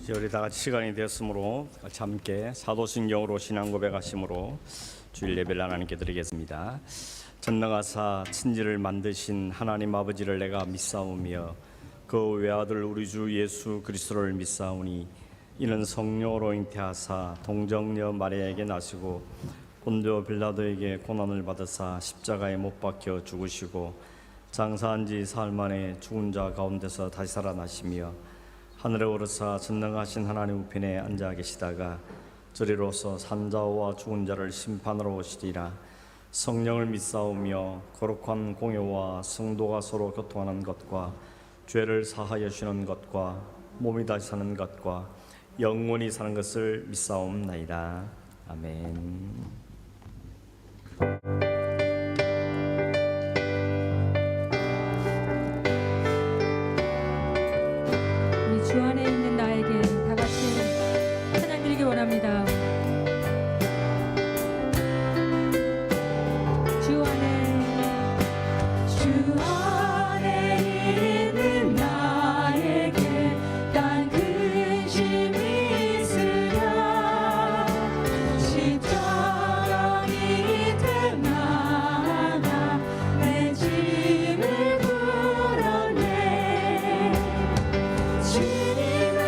이제 우리 다 같이 시간이 되었으므로 같이 함께 사도신경으로 신앙 고백하심으로 주일 예배를 하나님께 드리겠습니다. 전능하사 천지를 만드신 하나님 아버지를 내가 믿사오며 그 외아들 우리 주 예수 그리스도를 믿사오니 이는 성령으로 잉태하사 동정녀 마리아에게 나시고 본조 빌라도에게 고난을 받으사 십자가에 못 박혀 죽으시고 장사한 지 사흘 만에 죽은 자 가운데서 다시 살아나시며 하늘에 오르사 전능하신 하나님 우편에 앉아 계시다가 저리로서 산자와 죽은 자를 심판하러 오시리라. 성령을 믿사오며 거룩한 공예와 성도가 서로 교통하는 것과 죄를 사하여 주시는 것과 몸이 다시 사는 것과 영원히 사는 것을 믿사옵나이다. 아멘. 주 안에 있는 나에게 다 같이 찬양 드리기 원합니다. 주 안에 있는 나에게 딴 근심이 있으랴. 십자가 밑에 나가 내 짐을 풀었네. 주님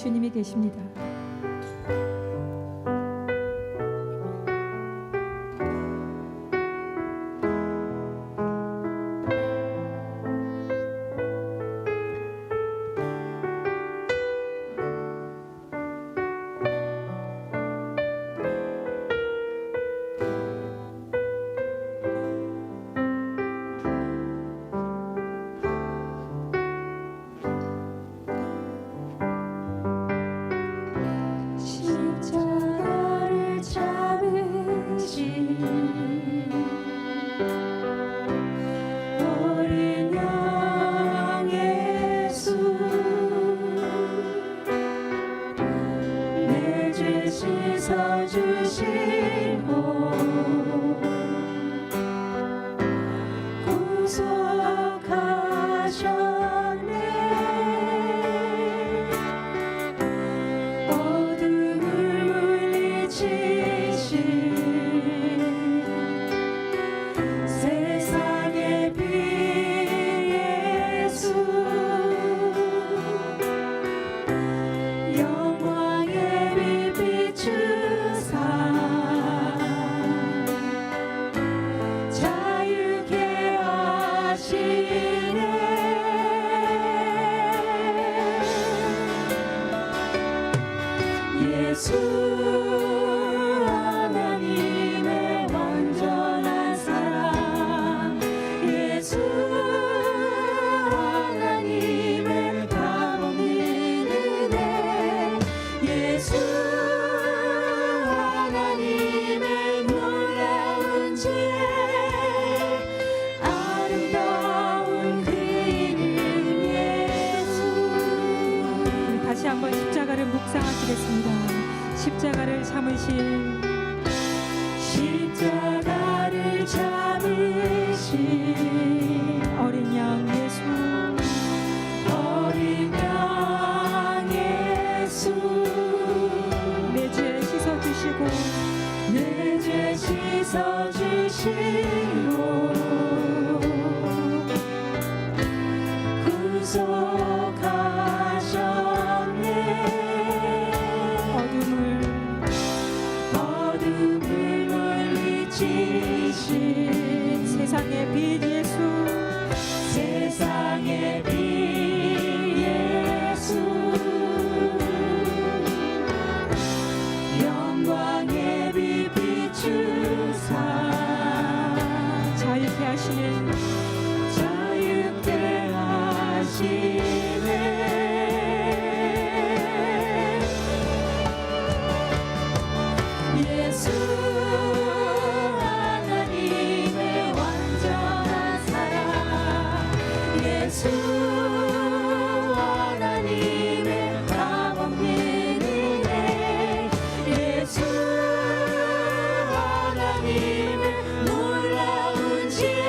주님이 계십니다. 십자가를 잡으신 어린 양 예수, 내 죄 씻어주시고 구속하셨네. 어둠을 물리치신 세상의 빛 예수, 영광의 빛 비추사 자유케 하시네. 예수 하나님의 완전한 사랑, 예수 하나님의 값없는 은혜, 예수 하나님의 놀라운 지혜, 아름다운 그 이름 예수. 다시 한번 십자가를 묵상하시겠습니다. 십자가를 참으신, 십자가를 잡으신 어린 양 예수, 어린 양 예수, 내 죄 씻어주시고, 내 죄 씻어주시고 구속하셨네. 어둠을 물리치신 세상의 빛 예수, 세상의 빛 예수, 영광의 빛 비추사 자유케 하시는, 자유케 하시네. 예수 하나님의 완전한 사랑, 예수 하나님의 값없는 은혜, 예수 하나님의 놀라운 지혜,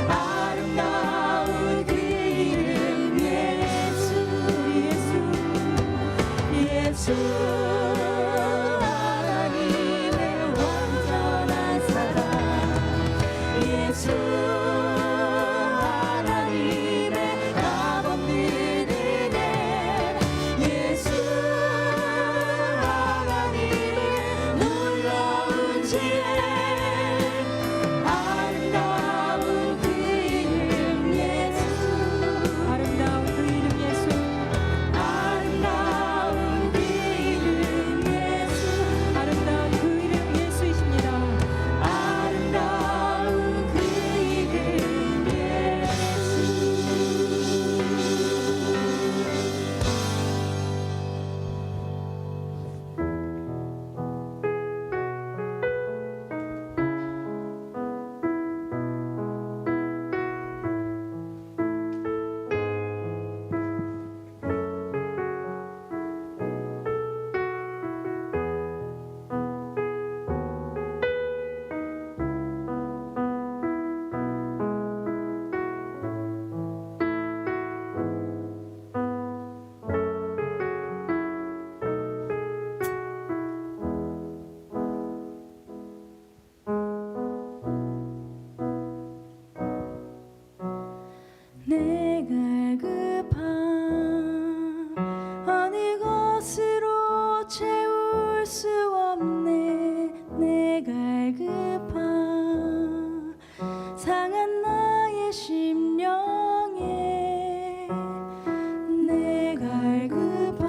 아름다운 그 이름 예수, 예수, 예수 하나님의 채울 수 없네. 내 갈급함 상한 나의 심령에 내 갈급함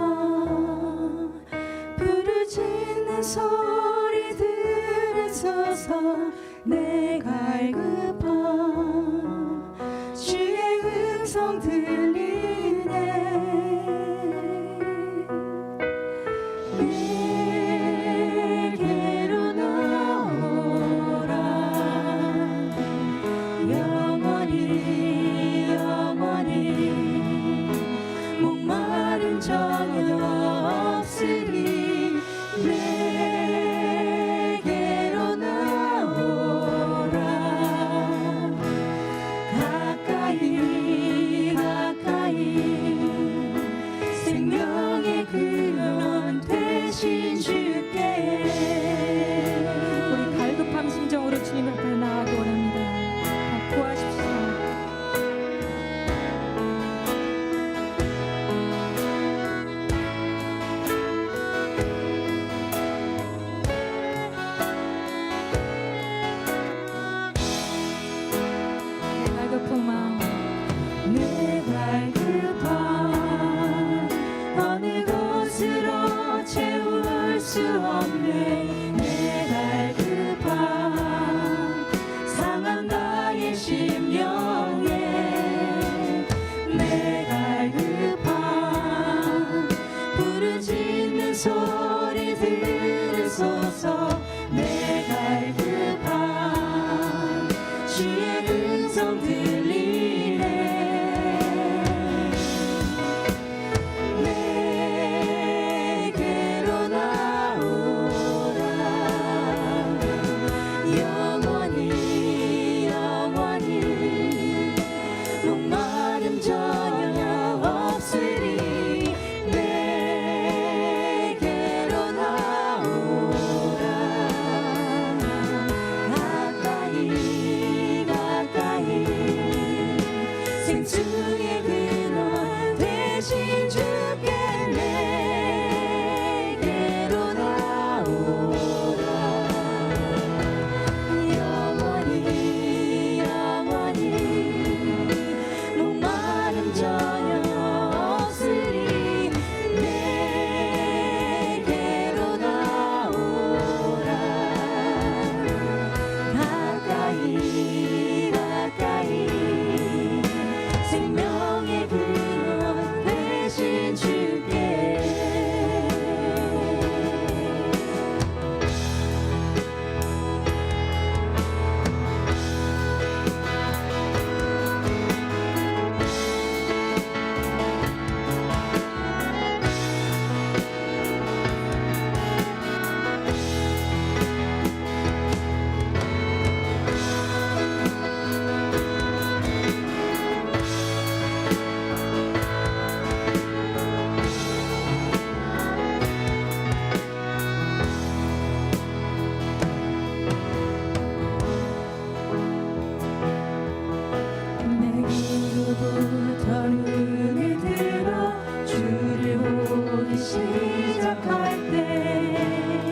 부르짖는 소리 들으소서. 내 갈급함 주의 음성 들리네. 내게로 나오라. 영원히 영원히 목마름 전혀 없으리. 내게로 나오라. 가까이 가까이 생명의 근원 되신 주께. 우리 갈급한 심정으로 주님 앞에 나아가기 원합니다. 구하십시오. 갈급한 마음, 내 갈급함 어느 곳으로 채울 수 없네. 내 갈급함 상한 나의 심령에 내 갈급함 부르짖는 소리 들으소서. 내 갈급함 주의 음성 들리네. 내게로 나오라. 영원히 영원히 목마름 전혀 없으리. 내게로 나오라. 가까이 가까이 생수의 근원 되신 주께. 내게로 나오라. 영원히 영원히 목마름 전혀 없으리. 내게로 나오라. 가까이 가까이 생명의 근원 되신 주께. 내게로부터 눈을 들어 주를 보기 시작할 때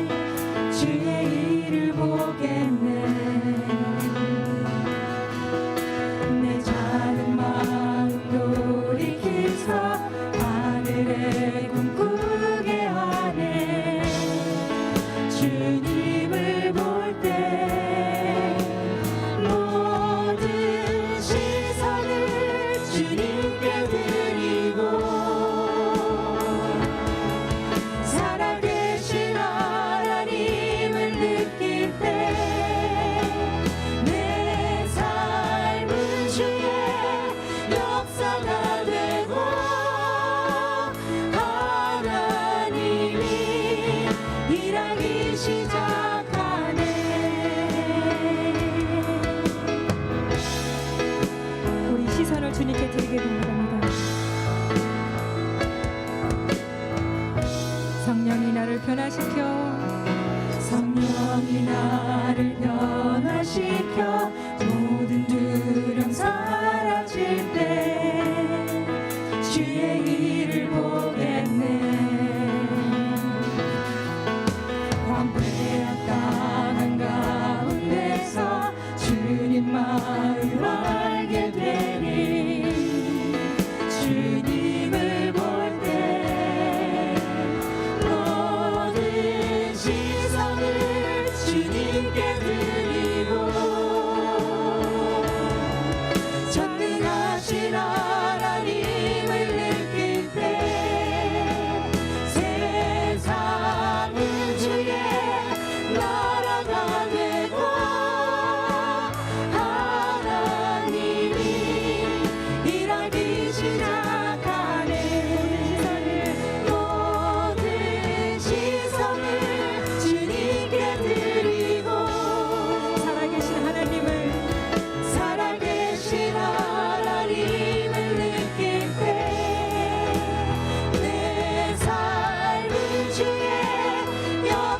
주의 일을 보겠네. 내 작은 마음 돌이키서 하늘에 꿈꾸게 하네. 주님을 볼 때 모든 시선을 주님께 드리고 살아계신 하나님을 느낄 때 내 삶은 주의 역사가 되고 하나님이 일하기 시작하네. 우리 시선을 주님께 드리기 원합니다. 성령이 나를 변화시켜 성령이 나를 변화시켜 모든 두려움 사라질 때 주의 일을 보겠네.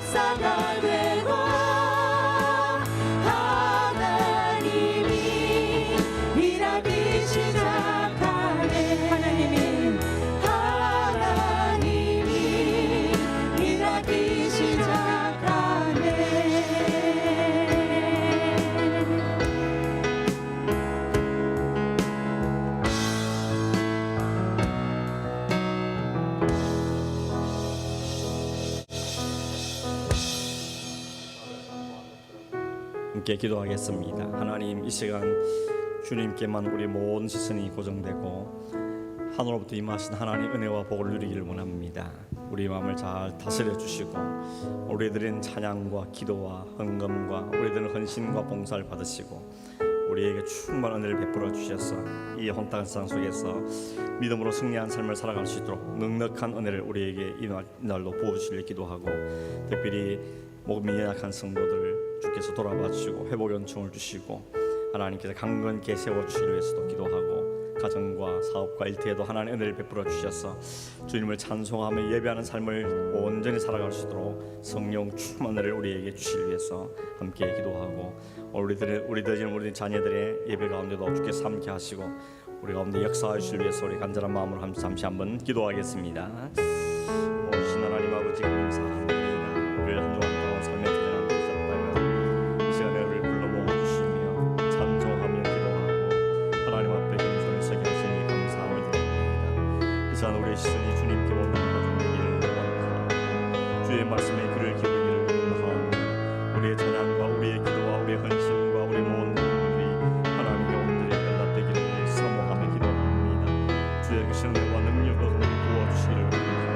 역사가 되고 하나님이 일하기 시작하네. 하나님이 일하기 시작하네. 함께 기도하겠습니다. 하나님, 이 시간 주님께만 우리 모든 시선이 고정되고 하늘로부터 임하신 하나님 은혜와 복을 누리기를 원합니다. 우리 마음을 잘 다스려 주시고 우리들은 찬양과 기도와 헌금과 우리들은 헌신과 봉사를 받으시고 우리에게 충만한 은혜를 베풀어 주셔서 이 혼탁한 세상 속에서 믿음으로 승리한 삶을 살아갈 수 있도록 넉넉한 은혜를 우리에게 이날로 부어주시길 기도하고, 특별히 몸이 연약한 성도들 주께서 돌아봐 주시고 회복 연충을 주시고 하나님께서 강건케 세워주시기 위해서도 기도하고, 가정과 사업과 일터에도 하나님의 은혜를 베풀어 주셔서 주님을 찬송하며 예배하는 삶을 온전히 살아갈 수 있도록 성령 충만한 은혜를 우리에게 주시기 위해서 함께 기도하고, 우리들 자녀들의 예배 가운데도 주께서 함께 하시고 우리 가운데 역사하시기 위해서 우리 간절한 마음으로 잠시 한번 기도하겠습니다. 오신 하나님 아버지, 감사합니다. 우리를 한 주간 동안 삶의 터전을 주셨다가 이 시간에 우리를 불러 모아주시며 찬송하며 기도하고 하나님 앞에 겸손히 서게 하시니 감사함을 드립니다. 이 시간 우리의 시선이 주님께 모든 것을 되기를 원하고 주의 말씀에 귀를 기울이기를 원하고 우리의 찬양과 우리의 기도와 우리의 헌신과 우리 모든 분들이 하나님의 온전히 연락되기를 사모하며 기도합니다. 주의 그 신뢰와 능력으로 우리를 부어주시기를 원합니다.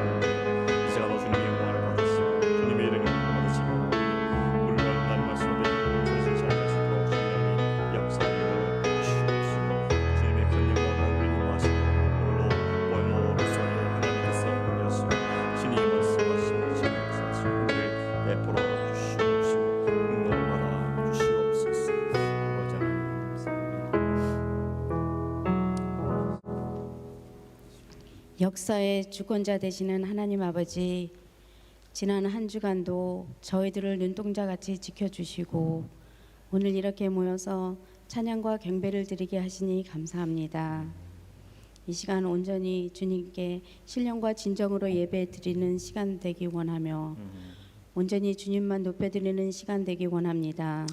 이 시간도 주님의 영광을 받으시고 주님의 이름을 받으시고 우리가 하나님 말씀을 전신 잘 하시도록 주님이 역사하여 주시옵시고 주님의 큰 영광을 누리하시고 오늘로 모든 속에 하나님께서 올려서 주님의 말씀하시고 주님의 역사하시고 우리를 베풀어 주시옵시고 응답을 받아 주시옵소서. 아버지 하나님 감사합니다. 역사의 주권자 되시는 하나님 아버지, 지난 한 주간도 저희들을 눈동자같이 지켜주시고 오늘 이렇게 모여서 찬양과 경배를 드리게 하시니 감사합니다. 이 시간 온전히 주님께 신령과 진정으로 예배 드리는 시간 되기 원하며 온전히 주님만 높여드리는 시간 되기 원합니다.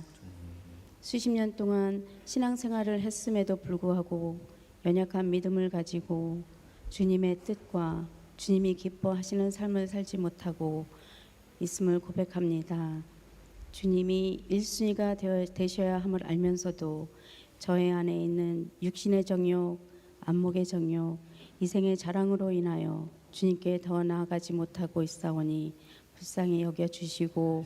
수십 년 동안 신앙생활을 했음에도 불구하고 연약한 믿음을 가지고 주님의 뜻과 주님이 기뻐하시는 삶을 살지 못하고 있음을 고백합니다. 주님이 1순위가 되셔야 함을 알면서도 저의 안에 있는 육신의 정욕, 안목의 정욕, 이생의 자랑으로 인하여 주님께 더 나아가지 못하고 있사오니 불쌍히 여겨주시고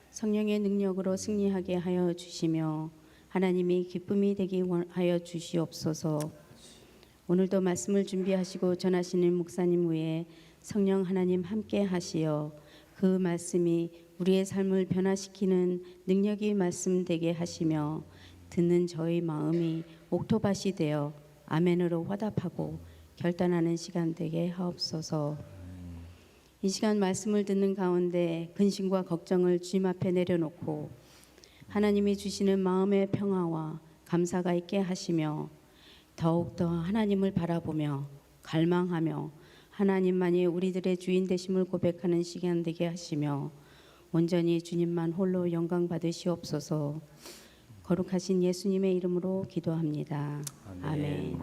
성령의 능력으로 승리하게 하여 주시며 하나님이 기쁨이 되게 하여 주시옵소서. 오늘도 말씀을 준비하시고 전하시는 목사님 위에 성령 하나님 함께 하시어 그 말씀이 우리의 삶을 변화시키는 능력이 말씀되게 하시며 듣는 저희 마음이 옥토밭이 되어 아멘으로 화답하고 결단하는 시간 되게 하옵소서. 이 시간 말씀을 듣는 가운데 근심과 걱정을 주님 앞에 내려놓고 하나님이 주시는 마음의 평화와 감사가 있게 하시며 더욱더 하나님을 바라보며 갈망하며 하나님만이 우리들의 주인 되심을 고백하는 시간 되게 하시며 온전히 주님만 홀로 영광 받으시옵소서. 거룩하신 예수님의 이름으로 기도합니다. 아멘.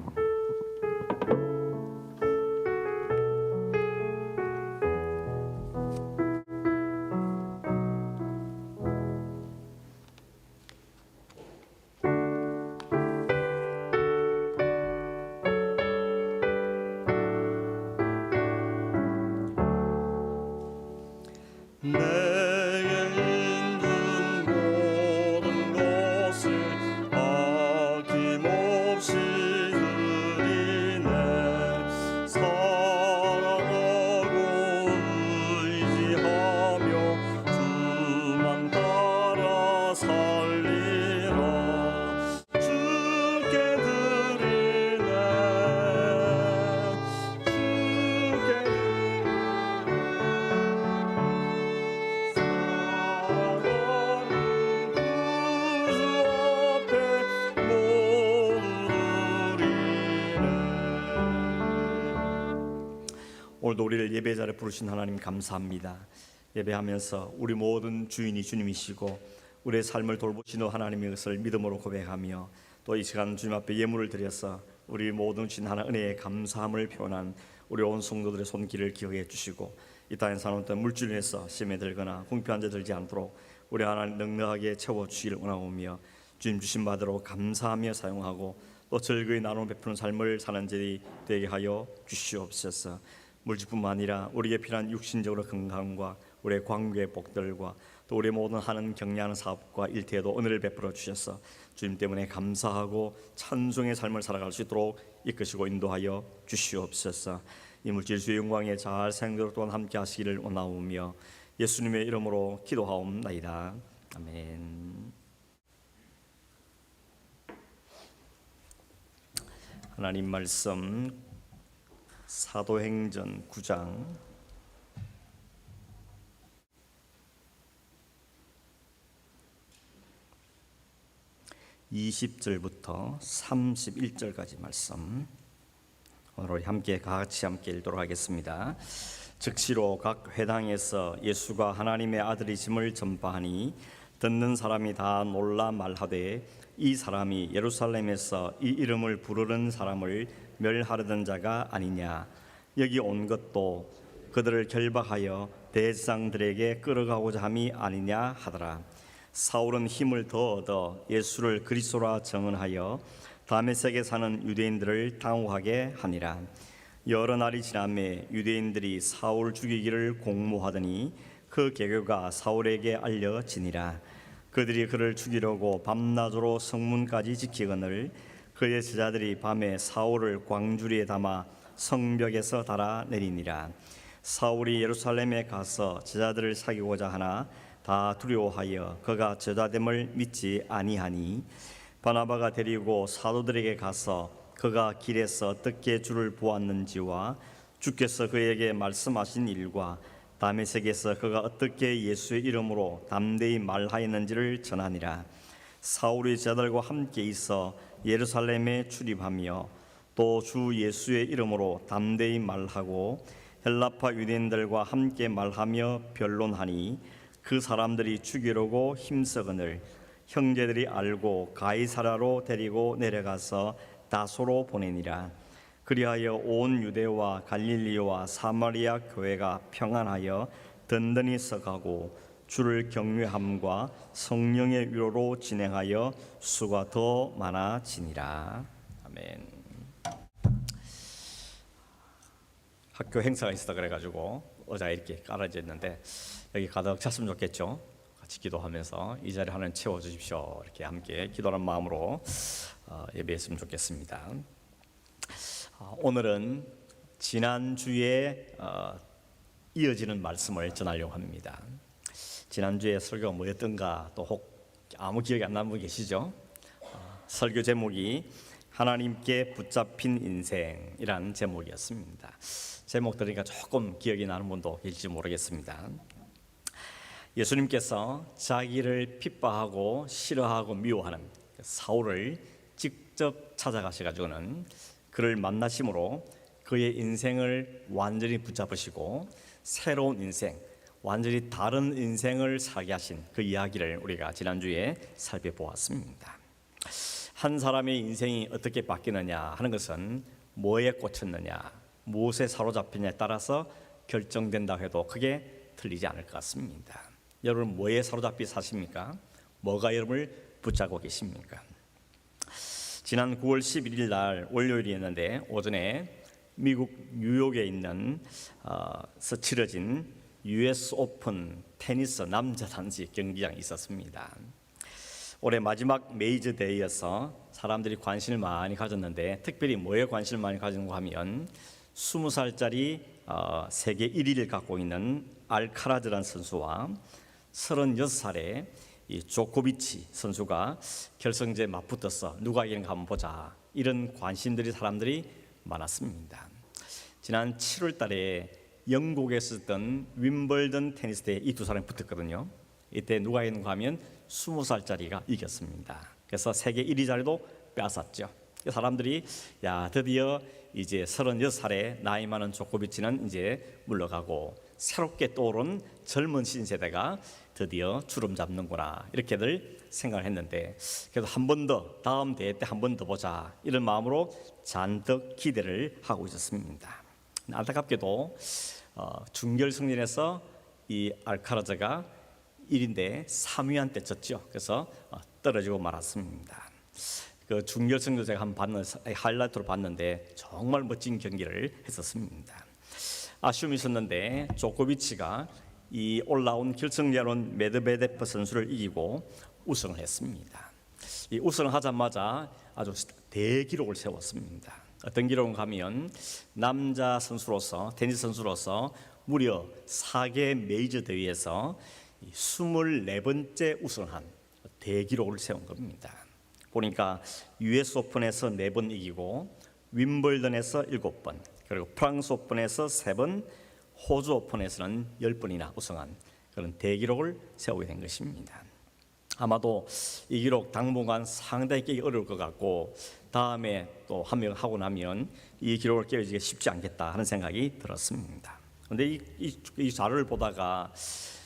오늘도 우리를 예배 자리에 부르신 하나님 감사합니다. 예배하면서 우리 모든 주인이 주님이시고 우리의 삶을 돌보시는 하나님의 것을 믿음으로 고백하며 또 이 시간 주님 앞에 예물을 드려서 우리 모든 주신 하나님 은혜의 감사함을 표현한 우리 온 성도들의 손길을 기억해 주시고 이 땅에 사는 어떤 물질로 해서 심에 들거나 궁핍한 데 들지 않도록 우리 하나님 넉넉하게 채워주시기를 원하오며 주님 주신 바대로 감사하며 사용하고 또 즐거이 나눔 베푸는 삶을 사는 자들이 되게 하여 주시옵소서. 물질뿐만 아니라 우리에게 필요한 육신적으로 건강과 우리의 관계의 복들과 또 우리 모든 하는 격려하는 사업과 일터에도 은혜를 베풀어 주셔서 주님 때문에 감사하고 찬송의 삶을 살아갈 수 있도록 이끄시고 인도하여 주시옵소서. 이 물질 주의 영광에 잘 사용되도록 또한 함께 하시기를 원하오며 예수님의 이름으로 기도하옵나이다. 아멘. 하나님 말씀 사도행전 9장 20절부터 31절까지 말씀 오늘 우리 같이 함께 읽도록 하겠습니다. 즉시로 각 회당에서 예수가 하나님의 아들이심을 전파하니 듣는 사람이 다 놀라 말하되 이 사람이 예루살렘에서 이 이름을 부르는 사람을 멸하려던 자가 아니냐. 여기 온 것도 그들을 결박하여 대제사장들에게 끌어가고자 함이 아니냐 하더라. 사울은 힘을 더 얻어 예수를 그리스도라 정언하여 다메섹에 사는 유대인들을 당혹하게 하니라. 여러 날이 지나매 유대인들이 사울 죽이기를 공모하더니 그 계교가 사울에게 알려지니라. 그들이 그를 죽이려고 밤낮으로 성문까지 지키거늘 그의 제자들이 밤에 사울을 광주리에 담아 성벽에서 달아내리니라. 사울이 예루살렘에 가서 제자들을 사귀고자 하나 다 두려워하여 그가 제자됨을 믿지 아니하니 바나바가 데리고 사도들에게 가서 그가 길에서 어떻게 주를 보았는지와 주께서 그에게 말씀하신 일과 다메섹에서 그가 어떻게 예수의 이름으로 담대히 말하였는지를 전하니라. 사울이 제자들과 함께 있어 예루살렘에 출입하며 또 주 예수의 이름으로 담대히 말하고 헬라파 유대인들과 함께 말하며 변론하니 그 사람들이 죽이려고 힘쓰거늘 형제들이 알고 가이사라로 데리고 내려가서 다소로 보내니라. 그리하여 온 유대와 갈릴리와 사마리아 교회가 평안하여 든든히 서가고 주를 경외함과 성령의 위로로 진행하여 수가 더 많아지니라. 아멘. 학교 행사가 있었다 그래가지고 의자에 이렇게 깔아져 있는데 여기 가득 찼으면 좋겠죠. 같이 기도하면서 이 자리 하나님 채워주십시오. 이렇게 함께 기도하는 마음으로 예배했으면 좋겠습니다. 오늘은 지난주에 이어지는 말씀을 전하려고 합니다. 지난주에 설교가 뭐였던가 또 혹 아무 기억이 안 나는 분 계시죠? 설교 제목이 하나님께 붙잡힌 인생이라는 제목이었습니다. 제목 들으니까 조금 기억이 나는 분도 계실지 모르겠습니다. 예수님께서 자기를 핍박하고 싫어하고 미워하는 사울을 직접 찾아가셔가지고는 그를 만나심으로 그의 인생을 완전히 붙잡으시고 새로운 인생, 완전히 다른 인생을 살게 하신 그 이야기를 우리가 지난주에 살펴보았습니다. 한 사람의 인생이 어떻게 바뀌느냐 하는 것은 뭐에 꽂혔느냐, 무엇에 사로잡히냐에 따라서 결정된다 해도 크게 틀리지 않을 것 같습니다. 여러분 뭐에 사로잡혀 사십니까? 뭐가 여러분을 붙잡고 계십니까? 지난 9월 11일 날 월요일이었는데 오전에 미국 뉴욕에 있는 치러진 US 오픈 테니스 남자 단식 경기장이 있었습니다. 올해 마지막 메이저 대회여서 사람들이 관심을 많이 가졌는데 특별히 뭐에 관심을 많이 가졌는가 하면 20살짜리 세계 1위를 갖고 있는 알카라즈라는 선수와 36살의 이 조코비치 선수가 결승제에 맞붙어서 누가 이기는가 한번 보자, 이런 관심들이 사람들이 많았습니다. 지난 7월 달에 영국에서 있던 윈블던 테니스 대회 이 두 사람이 붙었거든요. 이때 누가 이기는가 하면 20살짜리가 이겼습니다. 그래서 세계 1위 자리도 빼앗았죠. 사람들이 야 드디어 이제 36살에 나이 많은 조코비치는 이제 물러가고 새롭게 떠오른 젊은 신세대가 드디어 주름 잡는구나 이렇게들 생각을 했는데 그래도 한 번 더 다음 대회 때 한 번 더 보자 이런 마음으로 잔뜩 기대를 하고 있었습니다. 안타깝게도 준결승전에서 이 알카라즈가 1인대 3위한테 졌죠. 그래서 떨어지고 말았습니다. 그 준결승도 제가 한번 하이라이트로 봤는데 정말 멋진 경기를 했었습니다. 아쉬움이 있었는데 조코비치가 이 올라온 결승전은 메드베데프 선수를 이기고 우승을 했습니다. 이 우승을 하자마자 아주 대기록을 세웠습니다. 어떤 기록을 가면 남자 선수로서 테니스 선수로서 무려 4개 메이저 대회에서 24번째 우승을 한 대기록을 세운 겁니다. 보니까 US 오픈에서 4번 이기고 윈블던에서 7번 그리고 프랑스 오픈에서 3번 호주 오픈에서는 10번이나 우승한 그런 대기록을 세우게 된 것입니다. 아마도 이 기록 당분간 상당히 깨기 어려울 것 같고 다음에 또 한 명 하고 나면 이 기록을 깨우기가 쉽지 않겠다 하는 생각이 들었습니다. 그런데 이 자료를 보다가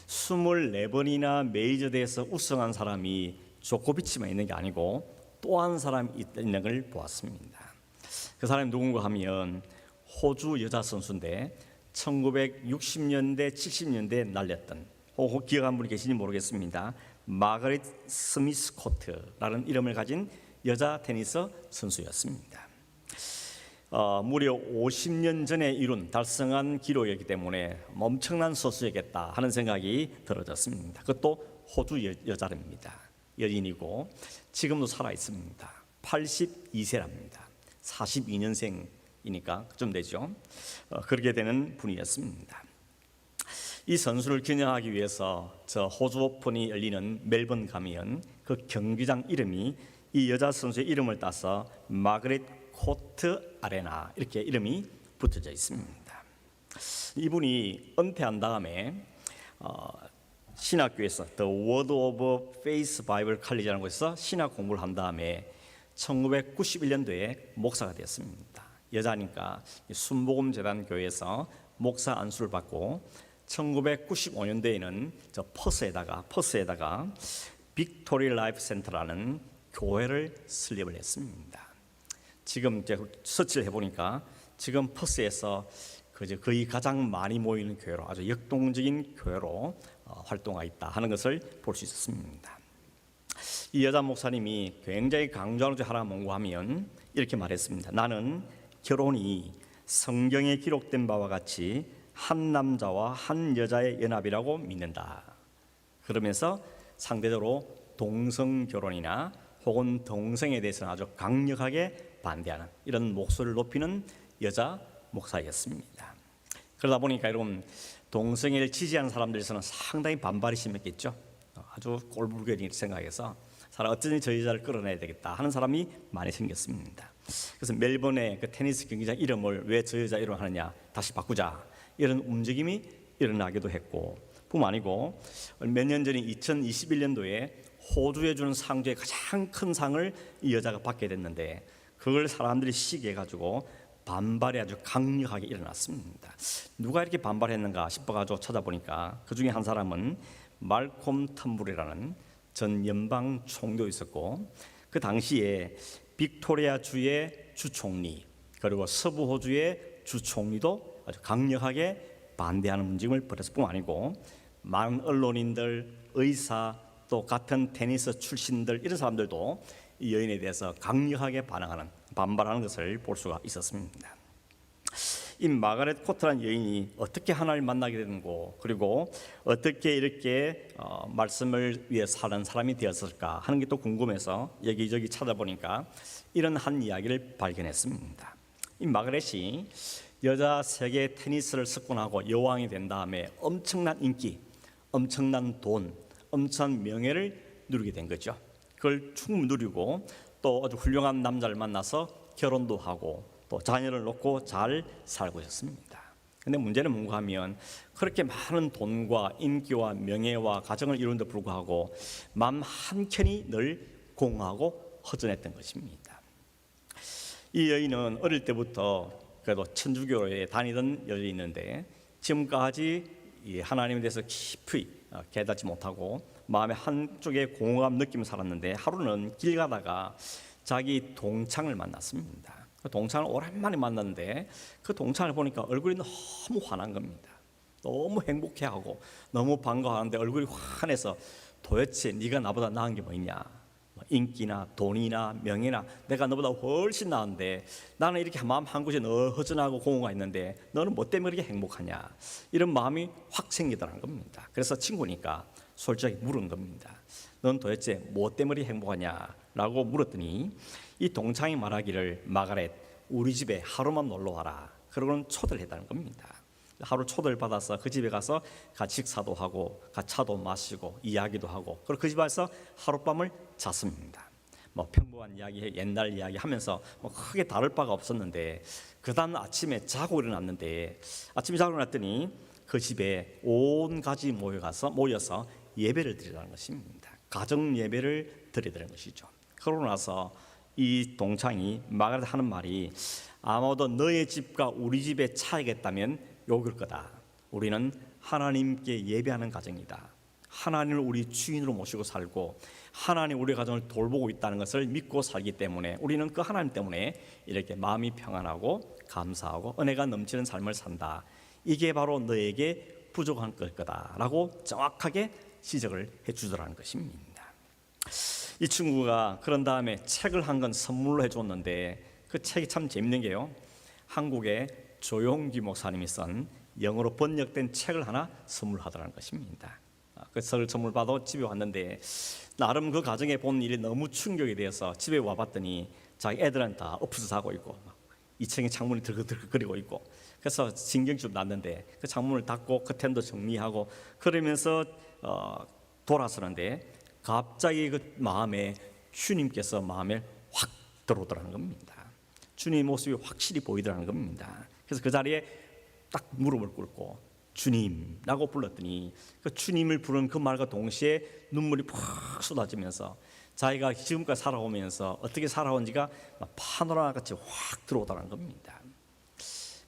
24번이나 메이저 대회에서 우승한 사람이 조코비치만 있는 게 아니고 또 한 사람이 있는 걸 보았습니다. 그 사람이 누군가 하면 호주 여자 선수인데 1960년대 70년대에 날렸던 혹 기억한 분이 계신지 모르겠습니다. 마거릿 스미스 코트라는 이름을 가진 여자 테니스 선수였습니다. 무려 50년 전에 이룬 달성한 기록이었기 때문에 엄청난 선수였겠다 하는 생각이 들어졌습니다. 그것도 호주 여자입니다. 여인이고 지금도 살아 있습니다. 82세랍니다. 42년생이니까 좀 되죠. 그렇게 되는 분이었습니다. 이 선수를 기념하기 위해서 저 호주 오픈이 열리는 멜번 가면 그 경기장 이름이 이 여자 선수의 이름을 따서 마거릿 코트 아레나 이렇게 이름이 붙어져 있습니다. 이분이 은퇴한 다음에 신학교에서 The Word of Faith Bible College라는 곳에서 신학 공부를 한 다음에 1991년도에 목사가 되었습니다. 여자니까 순복음재단 교회에서 목사 안수를 받고 1995년도에는 저 퍼스에다가 빅토리 라이프 센터라는 교회를 설립을 했습니다. 지금 이제 서치를 해보니까 지금 퍼스에서 거의 가장 많이 모이는 교회로 아주 역동적인 교회로 활동하고 있다 하는 것을 볼 수 있었습니다. 이 여자 목사님이 굉장히 강조하는 중 하나 뭔가 하면 이렇게 말했습니다. 나는 결혼이 성경에 기록된 바와 같이 한 남자와 한 여자의 연합이라고 믿는다. 그러면서 상대적으로 동성 결혼이나 혹은 동성에 대해서는 아주 강력하게 반대하는 이런 목소리를 높이는 여자 목사였습니다. 그러다 보니까 여러분 동성애를 지지하는 사람들에서는 상당히 반발이 심했겠죠. 아주 꼴불견이 생각해서 어쩌니 저 여자를 끌어내야 되겠다 하는 사람이 많이 생겼습니다. 그래서 멜번의 그 테니스 경기장 이름을 왜 저 여자 이름을 하느냐 다시 바꾸자 이런 움직임이 일어나기도 했고 뿐만 아니고 몇 년 전인 2021년도에 호주에 주는 상 중에 가장 큰 상을 이 여자가 받게 됐는데 그걸 사람들이 시기해가지고 반발이 아주 강력하게 일어났습니다. 누가 이렇게 반발했는가 싶어가지고 찾아보니까 그 중에 한 사람은 말콤 텀블이라는 전 연방 총리도 있었고 그 당시에 빅토리아 주의 주총리 그리고 서부 호주의 주총리도 아주 강력하게 반대하는 움직임을 벌였을 뿐 아니고 많은 언론인들, 의사 또 같은 테니스 출신들 이런 사람들도 이 여인에 대해서 강력하게 반발하는 것을 볼 수가 있었습니다. 이 마가렛 코트라는 여인이 어떻게 하나님을 만나게 되는고 그리고 어떻게 이렇게 말씀을 위해 사는 사람이 되었을까 하는 게 또 궁금해서 여기저기 찾아보니까 이런 한 이야기를 발견했습니다. 이 마가렛이 여자 세계 테니스를 석권하고 여왕이 된 다음에 엄청난 인기, 엄청난 돈, 엄청난 명예를 누리게 된 거죠. 그걸 충분히 누리고 또 아주 훌륭한 남자를 만나서 결혼도 하고 또 자녀를 놓고 잘 살고 있었습니다. 그런데 문제는 뭔가 하면 그렇게 많은 돈과 인기와 명예와 가정을 이루는데 불구하고 마음 한켠이 늘 공허하고 허전했던 것입니다. 이 여인은 어릴 때부터 그래도 천주교에 다니던 여인인데 지금까지 이 하나님에 대해서 깊이 깨닫지 못하고 마음의 한쪽에 공허감 느끼며 살았는데 하루는 길 가다가 자기 동창을 만났습니다. 그 동창을 오랜만에 만났는데 그 동창을 보니까 얼굴이 너무 환한 겁니다. 너무 행복해하고 너무 반가워하는데 얼굴이 환해서 도대체 네가 나보다 나은 게 뭐 있냐? 인기나 돈이나 명예나 내가 너보다 훨씬 나은데 나는 이렇게 마음 한 곳에 허전하고 공허가 있는데 너는 뭐 때문에 그렇게 행복하냐? 이런 마음이 확 생기더라는 겁니다. 그래서 친구니까 솔직하게 물은 겁니다. 넌 도대체 뭐 때문에 행복하냐? 라고 물었더니 이 동창이 말하기를 마가렛 우리 집에 하루만 놀러 와라. 그러고는 초대를 했다는 겁니다. 하루 초대를 받아서 그 집에 가서 같이 식사도 하고 같이 차도 마시고 이야기도 하고 그리고 그 집에서 하룻밤을 잤습니다. 뭐 평범한 이야기, 옛날 이야기 하면서 뭐 크게 다를 바가 없었는데 그 다음 아침에 자고 일어났는데 아침에 자고 일어났더니 그 집에 온 가족이 모여서 예배를 드리라는 것입니다. 가정 예배를 드리라는 것이죠. 그러고 나서 이 동창이 마가렛 하는 말이 아마도 너의 집과 우리 집의 차이가 있다면 요길 거다. 우리는 하나님께 예배하는 가정이다. 하나님을 우리 주인으로 모시고 살고 하나님 우리 가정을 돌보고 있다는 것을 믿고 살기 때문에 우리는 그 하나님 때문에 이렇게 마음이 평안하고 감사하고 은혜가 넘치는 삶을 산다. 이게 바로 너에게 부족한 걸 거다라고 정확하게 지적을 해주더라는 것입니다. 이 친구가 그런 다음에 책을 한 권 선물로 해줬는데 그 책이 참 재밌는 게요. 한국의 조용기 목사님이 쓴 영어로 번역된 책을 하나 선물하더라는 것입니다. 그 책을 선물 받아 집에 왔는데 나름 그 가정에 본 일이 너무 충격이 되어서 집에 와봤더니 자기 애들은 다 엎어서 자고 있고 2층에 창문이 들그들그거리고 있고 그래서 신경이 좀 났는데 그 창문을 닫고 커튼도 정리하고 그러면서 돌아서는데 갑자기 그 마음에 주님께서 마음에 확 들어오더라는 겁니다. 주님 모습이 확실히 보이더라는 겁니다. 그래서 그 자리에 딱 무릎을 꿇고 주님라고 불렀더니 그 주님을 부른 그 말과 동시에 눈물이 푹 쏟아지면서 자기가 지금까지 살아오면서 어떻게 살아온지가 파노라마 같이 확 들어오더라는 겁니다.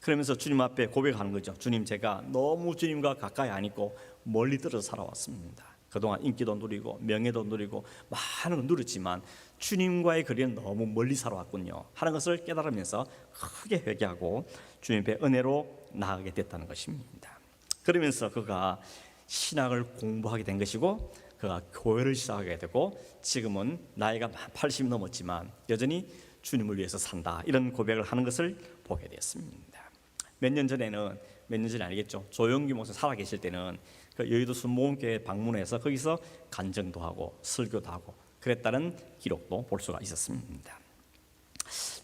그러면서 주님 앞에 고백하는 거죠. 주님, 제가 너무 주님과 가까이 안 있고 멀리 떨어져 살아왔습니다. 그동안 인기도 누리고 명예도 누리고 많은 걸 누렸지만 주님과의 거리는 너무 멀리 살아왔군요 하는 것을 깨달으면서 크게 회개하고 주님 앞에 은혜로 나아가게 됐다는 것입니다. 그러면서 그가 신학을 공부하게 된 것이고 그가 교회를 시작하게 되고 지금은 나이가 80이 넘었지만 여전히 주님을 위해서 산다 이런 고백을 하는 것을 보게 되었습니다. 몇 년 전이 아니겠죠. 조용기 목사 살아계실 때는 그 여의도 순복음교회 방문해서 거기서 간증도 하고 설교도 하고 그랬다는 기록도 볼 수가 있었습니다.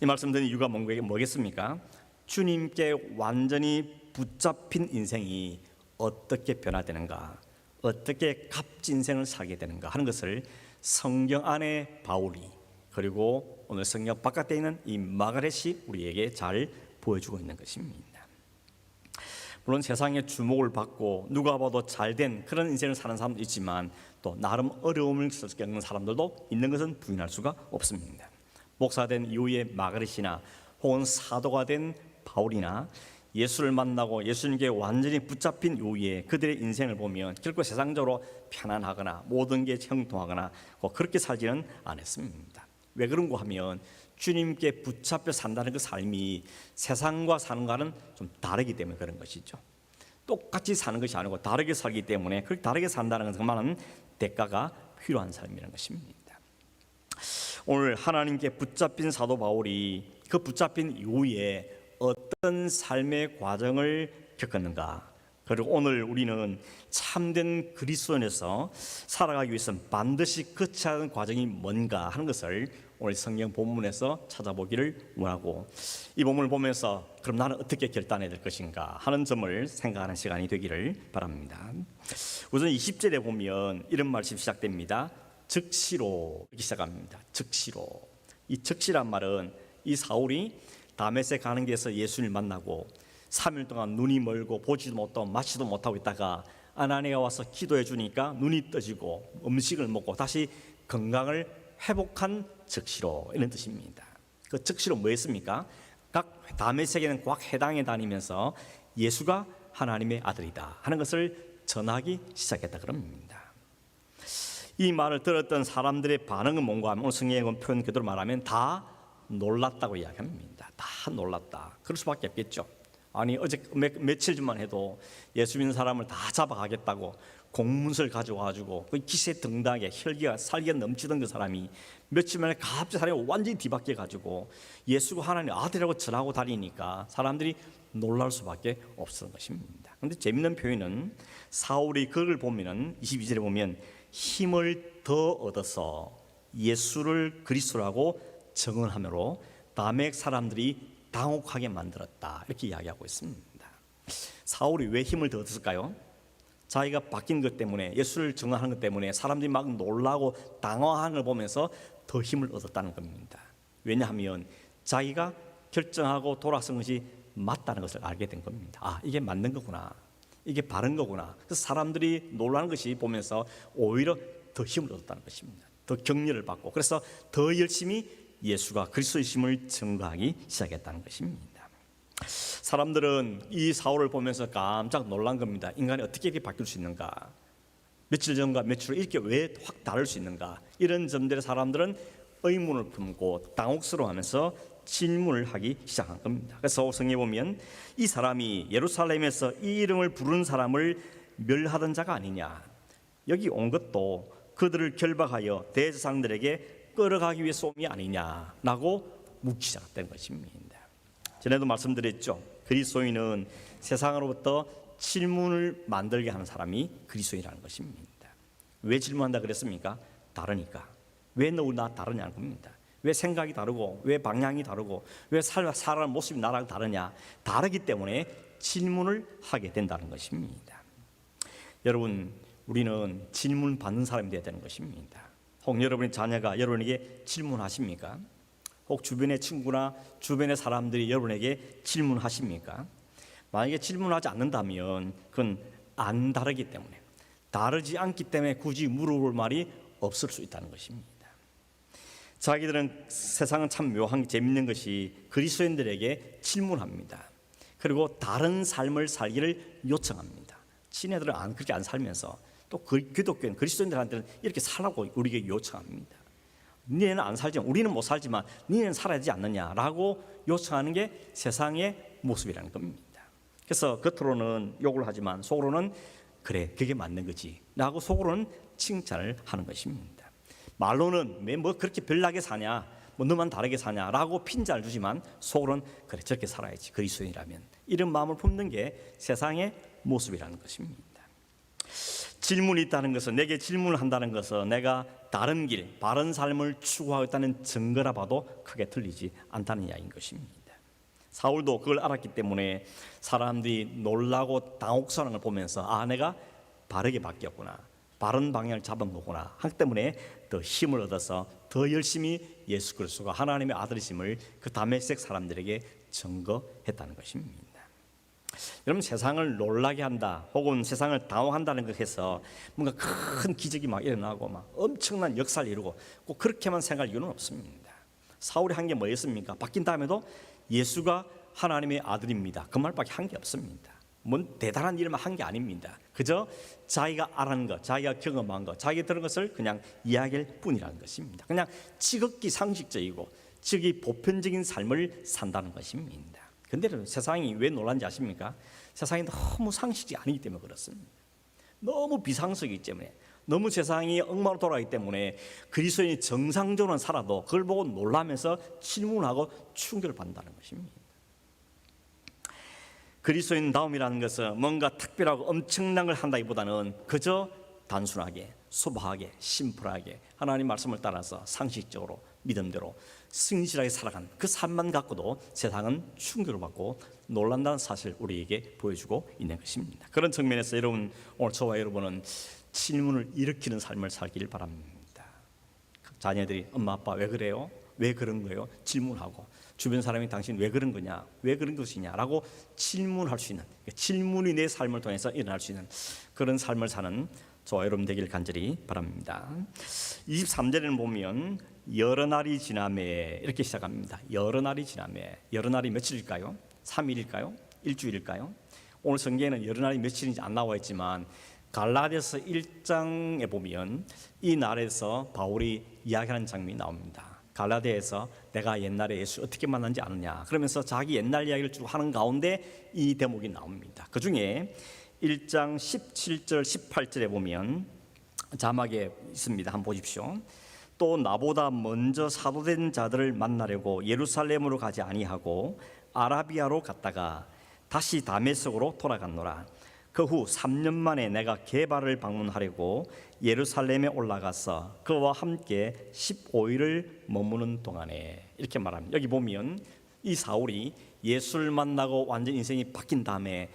이 말씀 드린 이유가 뭐겠습니까? 주님께 완전히 붙잡힌 인생이 어떻게 변화되는가, 어떻게 값진 인생을 살게 되는가 하는 것을 성경 안에 바울이 그리고 오늘 성경 바깥에 있는 이 마가렛이 우리에게 잘 보여주고 있는 것입니다. 물론 세상의 주목을 받고 누가 봐도 잘된 그런 인생을 사는 사람도 있지만 또 나름 어려움을 겪는 사람들도 있는 것은 부인할 수가 없습니다. 목사가 된 이후에 마가렛이나 혹은 사도가 된 바울이나 예수를 만나고 예수님께 완전히 붙잡힌 이후에 그들의 인생을 보면 결코 세상적으로 편안하거나 모든 게 형통하거나 그렇게 살지는 않았습니다. 왜 그런가 하면 주님께 붙잡혀 산다는 그 삶이 세상과 사는 것과는 좀 다르기 때문에 그런 것이죠. 똑같이 사는 것이 아니고 다르게 살기 때문에 그렇게 다르게 산다는 것만은 대가가 필요한 삶이라는 것입니다. 오늘 하나님께 붙잡힌 사도 바울이 그 붙잡힌 이후에 어떤 삶의 과정을 겪었는가, 그리고 오늘 우리는 참된 그리스도인에서 살아가기 위해서는 반드시 거쳐야 하는 과정이 뭔가 하는 것을 오늘 성경 본문에서 찾아보기를 원하고 이 본문을 보면서 그럼 나는 어떻게 결단해야 될 것인가 하는 점을 생각하는 시간이 되기를 바랍니다. 우선 20절에 보면 이런 말씀이 시작됩니다. 즉시로 이렇게 시작합니다. 즉시로. 이 즉시란 말은 이 사울이 다메섹 가는 길에서 예수님을 만나고 3일 동안 눈이 멀고 보지도 못하고 마시도 못하고 있다가 아나니아가 와서 기도해 주니까 눈이 떠지고 음식을 먹고 다시 건강을 회복한 즉시로 이런 뜻입니다. 그 즉시로 뭐였습니까? 각 다메섹에는 각 해당에 다니면서 예수가 하나님의 아들이다 하는 것을 전하기 시작했다 그럽니다. 이 말을 들었던 사람들의 반응은 뭔가 하면 오늘 성경의 표현 그대로 말하면 다 놀랐다고 이야기합니다. 다 놀랐다. 그럴 수밖에 없겠죠. 아니 어제 며칠 전만 해도 예수 믿는 사람을 다 잡아가겠다고 공문서를 가져와가지고 그 기세등등하게 혈기가 살기가 넘치던 그 사람이 며칠 만에 갑자기 사람이 완전히 뒤바뀌어가지고 예수가 하나님의 아들이라고 전하고 다니니까 사람들이 놀랄 수밖에 없었던 것입니다. 그런데 재밌는 표현은 사울이 그걸 보면은 22절에 보면 힘을 더 얻어서 예수를 그리스도라고 증언하므로 다메섹 사람들이 당혹하게 만들었다 이렇게 이야기하고 있습니다. 사울이 왜 힘을 더 얻었을까요? 자기가 바뀐 것 때문에 예수를 증언하는 것 때문에 사람들이 막 놀라고 당황하는 걸 보면서 더 힘을 얻었다는 겁니다. 왜냐하면 자기가 결정하고 돌아선 것이 맞다는 것을 알게 된 겁니다. 아, 이게 맞는 거구나. 이게 바른 거구나. 그래서 사람들이 놀라는 것이 보면서 오히려 더 힘을 얻었다는 것입니다. 더 격려를 받고 그래서 더 열심히 예수가 그리스도이심을 증거하기 시작했다는 것입니다. 사람들은 이 사울을 보면서 깜짝 놀란 겁니다. 인간이 어떻게 이렇게 바뀔 수 있는가? 며칠 전과 며칠 후 이렇게 왜 확 다를 수 있는가? 이런 점들에 사람들은 의문을 품고 당혹스러워하면서 질문을 하기 시작한 겁니다. 그래서 성경에 보면 이 사람이 예루살렘에서 이 이름을 부르는 사람을 멸하던 자가 아니냐? 여기 온 것도 그들을 결박하여 대제사장들에게 끌어가기 위해 쏘이 아니냐라고 묻기 시작된 것입니다. 전에도 말씀드렸죠. 그리스도인은 세상으로부터 질문을 만들게 하는 사람이 그리스도인이라는 것입니다. 왜 질문한다 그랬습니까? 다르니까. 왜 너 나 다르냐는 겁니다. 왜 생각이 다르고 왜 방향이 다르고 왜 살아가는 모습이 나랑 다르냐? 다르기 때문에 질문을 하게 된다는 것입니다. 여러분, 우리는 질문 받는 사람이 되어야 되는 것입니다. 혹 여러분의 자녀가 여러분에게 질문하십니까? 혹 주변의 친구나 주변의 사람들이 여러분에게 질문하십니까? 만약에 질문하지 않는다면 그건 안 다르기 때문에, 다르지 않기 때문에 굳이 물어볼 말이 없을 수 있다는 것입니다. 자기들은 세상은 참 묘한 재밌는 것이 그리스도인들에게 질문합니다. 그리고 다른 삶을 살기를 요청합니다. 친애들은 그렇게 안 살면서 또 기독교인 그리스도인들한테는 이렇게 살라고 우리에게 요청합니다. 니네는 안 살지만 우리는 못 살지만 니네는 살아야 되지 않느냐라고 요청하는 게 세상의 모습이라는 겁니다. 그래서 겉으로는 욕을 하지만 속으로는 그래 그게 맞는 거지 라고 속으로는 칭찬을 하는 것입니다. 말로는 왜 뭐 그렇게 별나게 사냐 뭐 너만 다르게 사냐라고 핀자를 주지만 속으로는 그래 저렇게 살아야지 그리스도인이라면 이런 마음을 품는 게 세상의 모습이라는 것입니다. 질문이 있다는 것은 내게 질문을 한다는 것은 내가 다른 길, 바른 삶을 추구하고 있다는 증거라 봐도 크게 틀리지 않다는 이야기인 것입니다. 사울도 그걸 알았기 때문에 사람들이 놀라고 당혹스러운 걸 보면서 아 내가 바르게 바뀌었구나, 바른 방향을 잡은 거구나 하기 때문에 더 힘을 얻어서 더 열심히 예수 그리스도가 하나님의 아들이심을 그 다메섹 사람들에게 증거했다는 것입니다. 여러분 세상을 놀라게 한다 혹은 세상을 당황한다는 것에서 뭔가 큰 기적이 막 일어나고 막 엄청난 역사를 이루고 꼭 그렇게만 생각할 이유는 없습니다. 사울이 한 게 뭐였습니까? 바뀐 다음에도 예수가 하나님의 아들입니다. 그 말밖에 한 게 없습니다. 뭔 대단한 일만 한 게 아닙니다. 그저 자기가 알은 것, 자기가 경험한 것, 자기가 들은 것을 그냥 이야기할 뿐이라는 것입니다. 그냥 지극히 상식적이고 지극히 보편적인 삶을 산다는 것입니다. 근데 세상이 왜 놀란지 아십니까? 세상이 너무 상식이 아니기 때문에 그렇습니다. 너무 비상식이기 때문에, 너무 세상이 엉망으로 돌아가기 때문에 그리스도인이 정상적으로 살아도 그걸 보고 놀라면서 질문하고 충격을 받는다는 것입니다. 그리스도인다움이라는 것은 뭔가 특별하고 엄청난 걸 한다기보다는 그저 단순하게, 소박하게, 심플하게 하나님 말씀을 따라서 상식적으로 믿음대로 성실하게 살아간 그 삶만 갖고도 세상은 충격을 받고 놀란다는 사실을 우리에게 보여주고 있는 것입니다. 그런 측면에서 여러분, 오늘 저와 여러분은 질문을 일으키는 삶을 살기를 바랍니다. 자녀들이 엄마 아빠 왜 그래요? 왜 그런 거예요? 질문하고 주변 사람이 당신 왜 그런 거냐? 왜 그런 것이냐? 라고 질문할 수 있는, 질문이 내 삶을 통해서 일어날 수 있는 그런 삶을 사는 저와 여러분 되길 간절히 바랍니다. 23절에는 보면 여러 날이 지나매 이렇게 시작합니다. 여러 날이 지나매. 여러 날이 며칠일까요? 3일일까요? 일주일일까요? 오늘 성경에는 여러 날이 며칠인지 안 나와 있지만 갈라디아서 1장에 보면 이 날에서 바울이 이야기하는 장면이 나옵니다. 갈라디아에서 내가 옛날에 예수 어떻게 만난지 아느냐 그러면서 자기 옛날 이야기를 쭉 하는 가운데 이 대목이 나옵니다. 그 중에 1장 17절 18절에 보면 자막에 있습니다. 한번 보십시오. 또 나보다 먼저 사도된 자들을 만나려고 예루살렘으로 가지 아니하고 아라비아로 갔다가 다시 다메섹으로 돌아갔노라. 그 후 3년 만에 내가 게바를 방문하려고 예루살렘에 올라가서 그와 함께 15일을 머무는 동안에 이렇게 말합니다. 여기 보면 이 사울이 예수를 만나고 완전 인생이 바뀐 다음에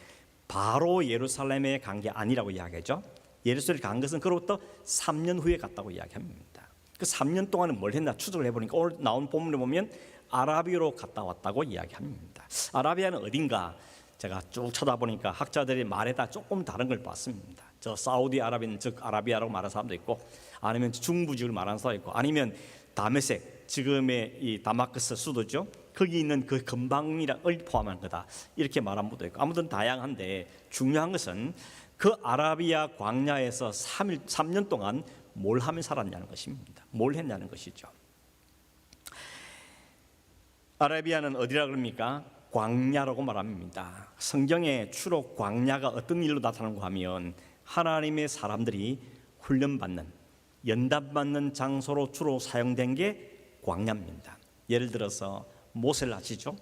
바로 예루살렘에 간 게 아니라고 이야기하죠. 예루살렘에 간 것은 그로부터 3년 후에 갔다고 이야기합니다. 그 3년 동안은 뭘 했나 추적을 해보니까 오늘 나온 본문에 보면 아라비아로 갔다 왔다고 이야기합니다. 아라비아는 어딘가 제가 쭉 쳐다보니까 학자들의 말에다 조금 다른 걸 봤습니다. 저 사우디아라비아 즉 아라비아라고 말하는 사람도 있고 아니면 중부지를 말하는 사람도 있고 아니면 다메섹 지금의 이 다마스커스 수도죠. 거기 있는 그 근방이를 포함한 거다 이렇게 말하는 분도 있고 아무튼 다양한데 중요한 것은 그 아라비아 광야에서 3년 동안 뭘 하며 살았냐는 것입니다. 뭘 했냐는 것이죠. 아라비아는 어디라 그럽니까? 광야라고 말합니다. 성경에 주로 광야가 어떤 일로 나타나는가 하면 하나님의 사람들이 훈련받는 연단받는 장소로 주로 사용된 게 광야입니다. 예를 들어서 모세를 아시죠?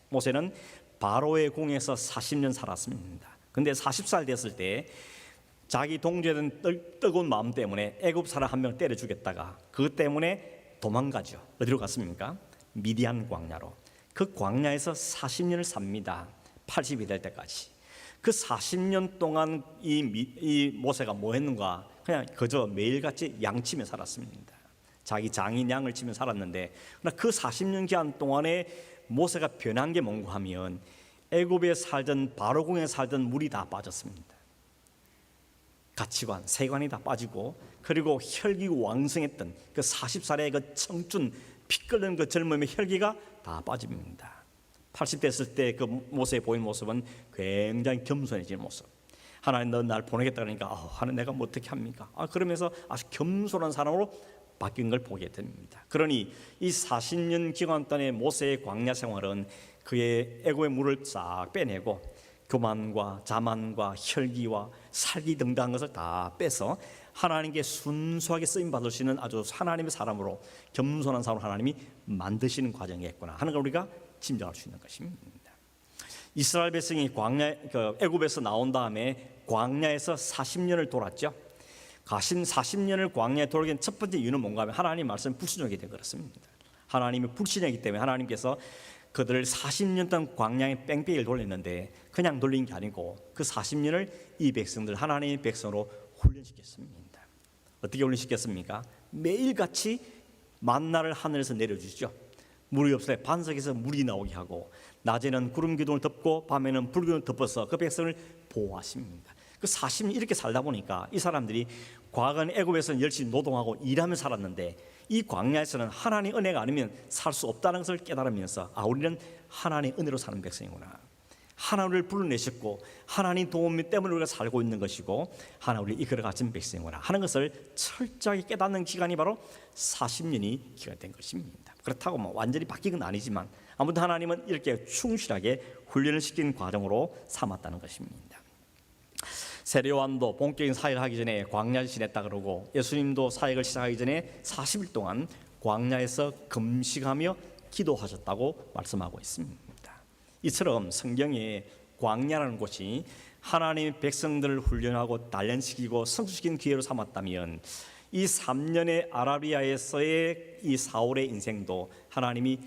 모세는 바로의 궁에서 40년 살았습니다. 근데 40살 됐을 때 자기 동조된 뜨거운 마음 때문에 애굽 사람 한 명 때려 죽였다가 그것 때문에 도망가죠. 어디로 갔습니까? 미디안 광야로. 그 광야에서 40년을 삽니다. 80이 될 때까지. 그 40년 동안 이 모세가 뭐 했는가? 그냥 그저 매일같이 양치며 살았습니다. 자기 장인 양을 치며 살았는데 그러나 그 40년 기간 동안에 모세가 변한 게 뭔가 하면 애굽에 살던 바로궁에 살던 물이 다 빠졌습니다. 가치관, 세관이 다 빠지고 그리고 혈기가 왕성했던 그 40살의 그 청춘 피 끓는 그 젊음의 혈기가 다 빠집니다. 80 됐을 때 그 모세의 보인 모습은 굉장히 겸손해진 모습. 하나님 너 날 보내겠다 그러니까 하나님 내가 뭐 어떻게 합니까? 그러면서 아주 겸손한 사람으로 바뀐 걸 보게 됩니다. 그러니 이 40년 기간 동안의 모세의 광야 생활은 그의 애고의 물을 싹 빼내고 교만과 자만과 혈기와 살기 등등한 것을 다 빼서 하나님께 순수하게 쓰임 받을 수 있는 아주 하나님의 사람으로 겸손한 사람으로 하나님이 만드시는 과정이었구나 하는 걸 우리가 짐작할 수 있는 것입니다. 이스라엘 백성이 애굽에서 나온 다음에 광야에서 40년을 돌았죠. 가신 40년을 광야에 돌게 첫 번째 이유는 뭔가 하면 하나님 말씀 불순종하게 된 그렇습니다. 하나님이 불신하기 때문에 하나님께서 그들을 40년 동안 광야에 뺑뺑이를 돌렸는데 그냥 돌린 게 아니고 그 40년을 이 백성들 하나님의 백성으로 훈련시켰습니다. 어떻게 훈련시켰습니까? 매일같이 만나를 하늘에서 내려주시죠. 물이 없을 때 반석에서 물이 나오게 하고 낮에는 구름 기둥을 덮고 밤에는 불 기둥을 덮어서 그 백성을 보호하십니다. 그 40년 이렇게 살다 보니까 이 사람들이 과거는 애굽에서는 열심히 노동하고 일하며 살았는데 이 광야에서는 하나님의 은혜가 아니면 살 수 없다는 것을 깨달으면서 우리는 하나님의 은혜로 사는 백성이구나. 하나님을 불러내셨고 하나님 도움 때문에 우리가 살고 있는 것이고 하나님 우리 이끌어 가진 백성이구나 하는 것을 철저하게 깨닫는 기간이 바로 40년이 기간이 된 것입니다. 그렇다고 완전히 바뀐 건 아니지만 아무튼 하나님은 이렇게 충실하게 훈련을 시킨 과정으로 삼았다는 것입니다. 세례요한도 본격적인 사역을 하기 전에 광야에 지냈다 그러고 예수님도 사역을 시작하기 전에 40일 동안 광야에서 금식하며 기도하셨다고 말씀하고 있습니다. 이처럼 성경에 광야라는 곳이 하나님의 백성들을 훈련하고 단련시키고 성숙시키는 기회로 삼았다면 이 3년의 아라비아에서의 이 사울의 인생도 하나님이